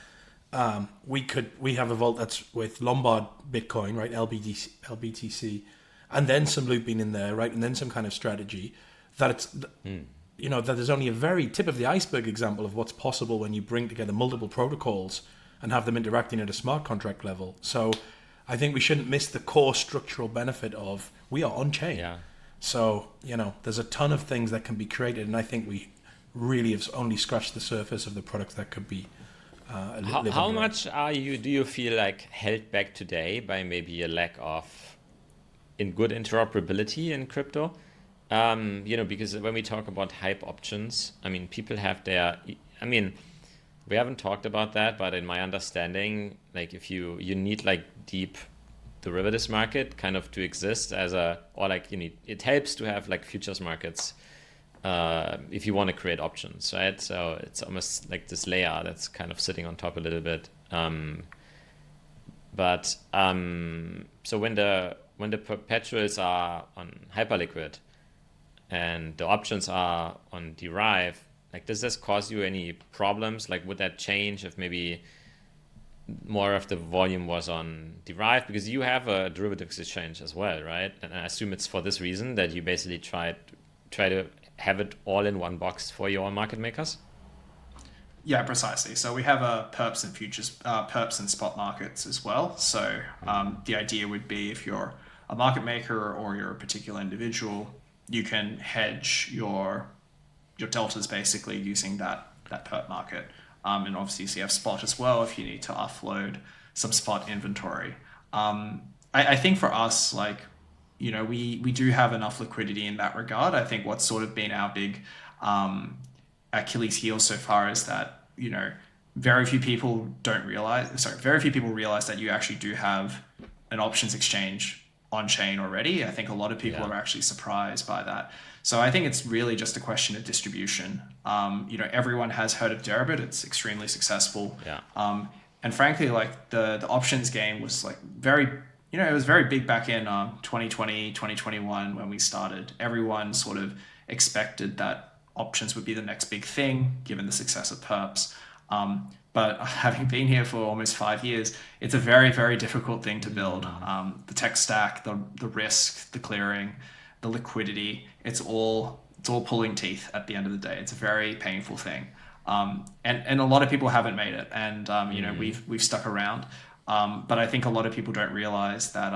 Yeah. We have a vault that's with Lombard Bitcoin, right? LBTC, and then some looping in there, right? And then some kind of strategy that it's, that there's only a very tip of the iceberg example of what's possible when you bring together multiple protocols and have them interacting at a smart contract level. So I think we shouldn't miss the core structural benefit of we are on-chain. Yeah. So, there's a ton of things that can be created, and I think we really have only scratched the surface of the products that could be How much do you feel like held back today by maybe a lack of good interoperability in crypto? Because when we talk about hype options, people have we haven't talked about that, but in my understanding, like if you need like deep derivatives market kind of to exist it helps to have like futures markets if you want to create options, right? So it's almost like this layer that's kind of sitting on top a little bit. So when the perpetuals are on Hyperliquid and the options are on Derive, like does this cause you any problems? Like would that change if maybe more of the volume was on Derive? Because you have a derivatives exchange as well, right? And I assume it's for this reason that you basically try to have it all in one box for your market makers? Yeah, precisely. So we have perps and futures, perps and spot markets as well. So the idea would be if you're a market maker or you're a particular individual, you can hedge your deltas basically using that perp market. And obviously you have spot as well if you need to offload some spot inventory. I think for us, we do have enough liquidity in that regard. I think what's sort of been our big Achilles heel so far is that, very few people realize that you actually do have an options exchange on chain already. I think a lot of people are actually surprised by that. So I think it's really just a question of distribution. Everyone has heard of Deribit. It's extremely successful. Yeah. And frankly, like the options game was like it was very big back in 2020, 2021 when we started. Everyone sort of expected that options would be the next big thing, given the success of perps. But having been here for almost 5 years, it's a very, very difficult thing to build. The tech stack, the risk, the clearing, the liquidity, it's all pulling teeth at the end of the day. It's a very painful thing. And a lot of people haven't made it. And, we've stuck around. But I think a lot of people don't realize that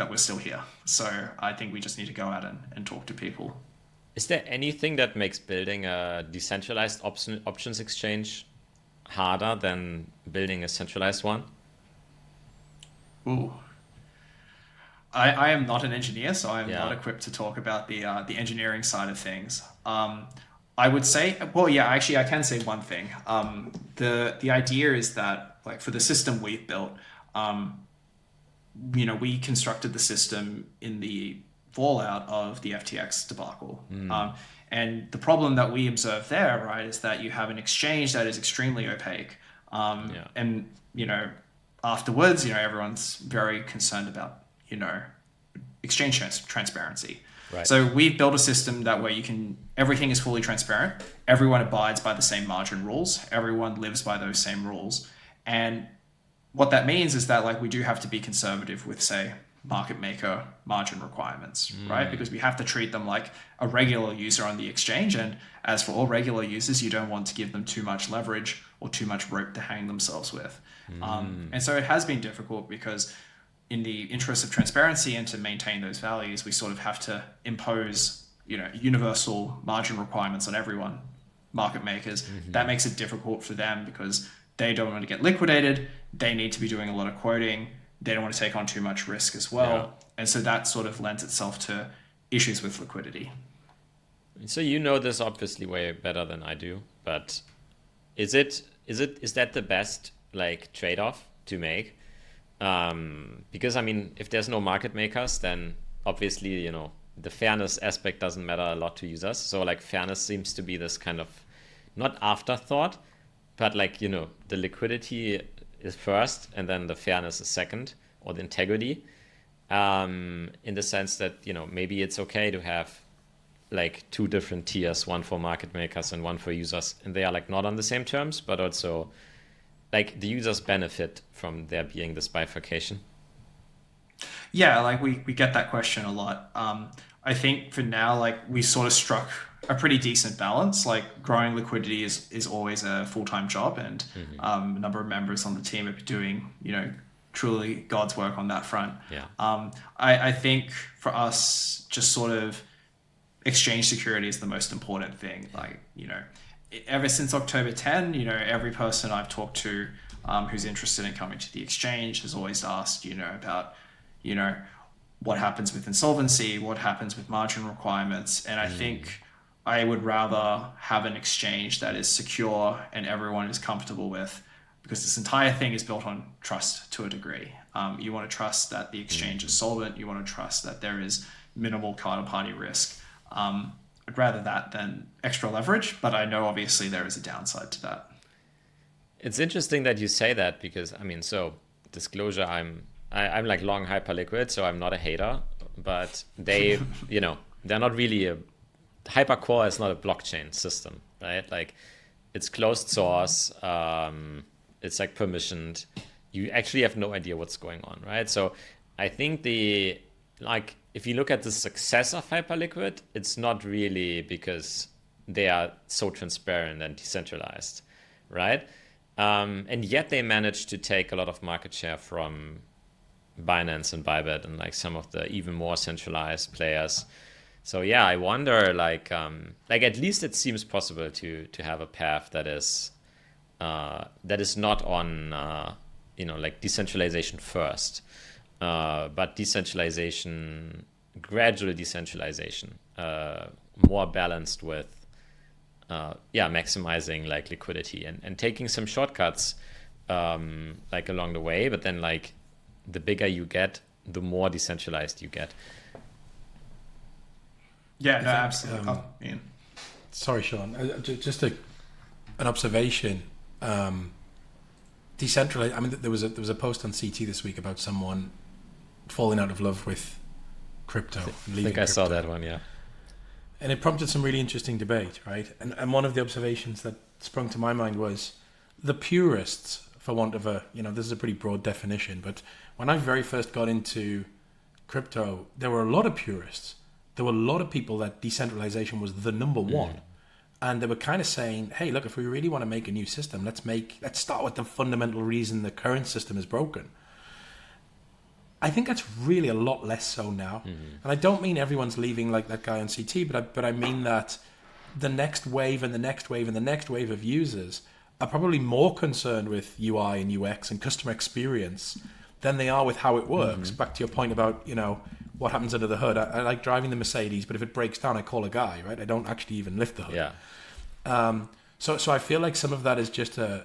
we're still here. So I think we just need to go out and talk to people. Is there anything that makes building a decentralized options exchange harder than building a centralized one? Ooh. I am not an engineer, so I'm not equipped to talk about the engineering side of things. I would say, actually, I can say one thing. The idea is that, like, for the system we've built, we constructed the system in the fallout of the FTX debacle. And the problem that we observe there, right, is that you have an exchange that is extremely opaque. And, afterwards, everyone's very concerned about, exchange transparency. Right. So we've built a system that where everything is fully transparent. Everyone abides by the same margin rules. Everyone lives by those same rules. And what that means is that like we do have to be conservative with, say, market maker margin requirements, right? Because we have to treat them like a regular user on the exchange. And as for all regular users, you don't want to give them too much leverage or too much rope to hang themselves with. And so it has been difficult because in the interest of transparency and to maintain those values, we sort of have to impose, universal margin requirements on everyone, market makers. That makes it difficult for them because they don't want to get liquidated. They need to be doing a lot of quoting. They don't want to take on too much risk as well. Yeah. And so that sort of lends itself to issues with liquidity. So this obviously way better than I do, but is that the best like trade-off to make? Because if there's no market makers, then obviously, the fairness aspect doesn't matter a lot to users. So like fairness seems to be this kind of not afterthought, but like, the liquidity is first and then the fairness is second, or the integrity, in the sense that, maybe it's okay to have like two different tiers, one for market makers and one for users, and they are like not on the same terms, but also like the users benefit from there being this bifurcation. Yeah, like we get that question a lot. I think for now, like we sort of struck a pretty decent balance. Like growing liquidity is always a full-time job, and a number of members on the team are doing, truly God's work on that front. Yeah. I think for us, just sort of exchange security is the most important thing. Like, ever since October 10, every person I've talked to who's interested in coming to the exchange has always asked, about, what happens with insolvency, what happens with margin requirements. And I think I would rather have an exchange that is secure and everyone is comfortable with, because this entire thing is built on trust to a degree. You want to trust that the exchange is solvent. You want to trust that there is minimal counterparty risk. I'd rather that than extra leverage, but I know obviously there is a downside to that. It's interesting that you say that because so disclosure, I'm like long hyperliquid, so I'm not a hater, but they, they're not really Hypercore is not a blockchain system, right? Like it's closed source, it's like permissioned. You actually have no idea what's going on, right? So I think if you look at the success of Hyperliquid, it's not really because they are so transparent and decentralized, right? And yet they managed to take a lot of market share from Binance and Bybit and like some of the even more centralized players. So yeah, I wonder like at least it seems possible to have a path that is not on like decentralization first, but gradual decentralization, more balanced with maximizing like liquidity and taking some shortcuts like along the way, but then like the bigger you get, the more decentralized you get. Yeah, no, absolutely. Ian. Sorry, Sean. Just an observation. Decentralized. There was a post on CT this week about someone falling out of love with crypto. I think I saw that one, yeah. And it prompted some really interesting debate, right? And one of the observations that sprung to my mind was the purists, for want of this is a pretty broad definition, but when I very first got into crypto, there were a lot of purists. There were a lot of people that decentralization was the number one. And they were kind of saying, hey, look, if we really want to make a new system, let's start with the fundamental reason the current system is broken. I think that's really a lot less so now. And I don't mean everyone's leaving like that guy on CT, but I mean that the next wave and the next wave and the next wave of users are probably more concerned with UI and UX and customer experience than they are with how it works. Back to your point about, what happens under the hood. I like driving the Mercedes, but if it breaks down, I call a guy, right? I don't actually even lift the hood. Yeah. So I feel like some of that is just an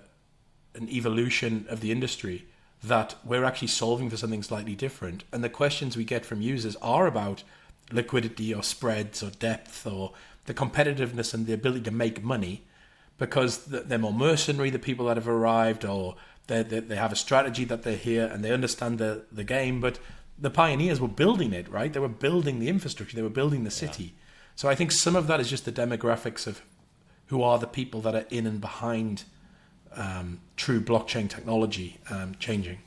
evolution of the industry that we're actually solving for something slightly different. And the questions we get from users are about liquidity or spreads or depth or the competitiveness and the ability to make money, because they're more mercenary, the people that have arrived, or they have a strategy that they're here and they understand the game. But the pioneers were building it, right? They were building the infrastructure, they were building the city. Yeah. So I think some of that is just the demographics of who are the people that are in and behind true blockchain technology changing.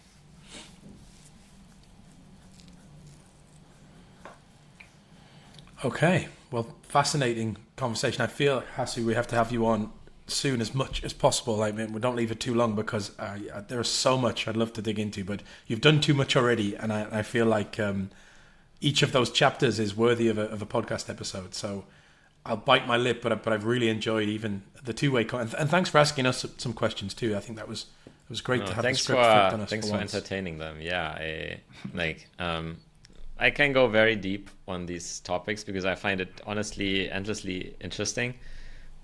Okay, well, fascinating conversation. I feel, Hasu, we have to have you on soon as much as possible. I mean, we don't leave it too long because there is so much I'd love to dig into, but you've done too much already, and I feel like each of those chapters is worthy of a podcast episode. So I'll bite my lip, but I've really enjoyed even the two-way and thanks for asking us some questions too. I think it was great to have the script flipped on us. Thanks for entertaining them. Yeah, I can go very deep on these topics because I find it honestly endlessly interesting.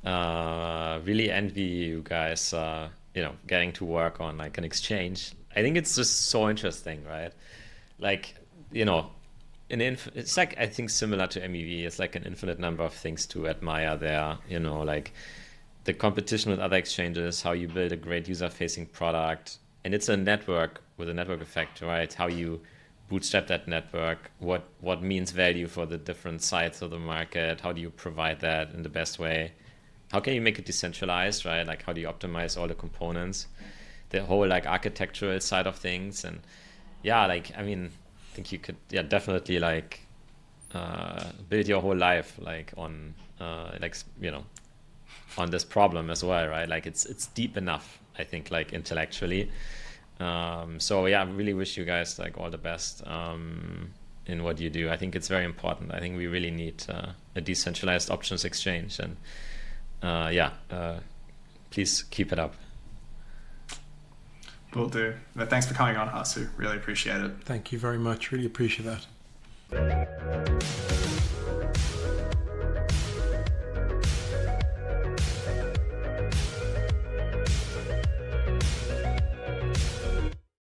Really envy you guys, getting to work on like an exchange. I think it's just so interesting, right? Like, it's like, I think similar to MEV, it's like an infinite number of things to admire there, like the competition with other exchanges, how you build a great user-facing product. And it's a network with a network effect, right? How you bootstrap that network, what means value for the different sides of the market, how do you provide that in the best way, how can you make it decentralized, right? Like how do you optimize all the components, the whole like architectural side of things. And I think you could definitely like build your whole life like on on this problem as well, right? Like it's deep enough, I think, like intellectually. I really wish you guys like all the best in what you do. I think it's very important. I think we really need a decentralized options exchange, and please keep it up. Will do. But thanks for coming on, Hasu. Really appreciate it. Thank you very much. Really appreciate that.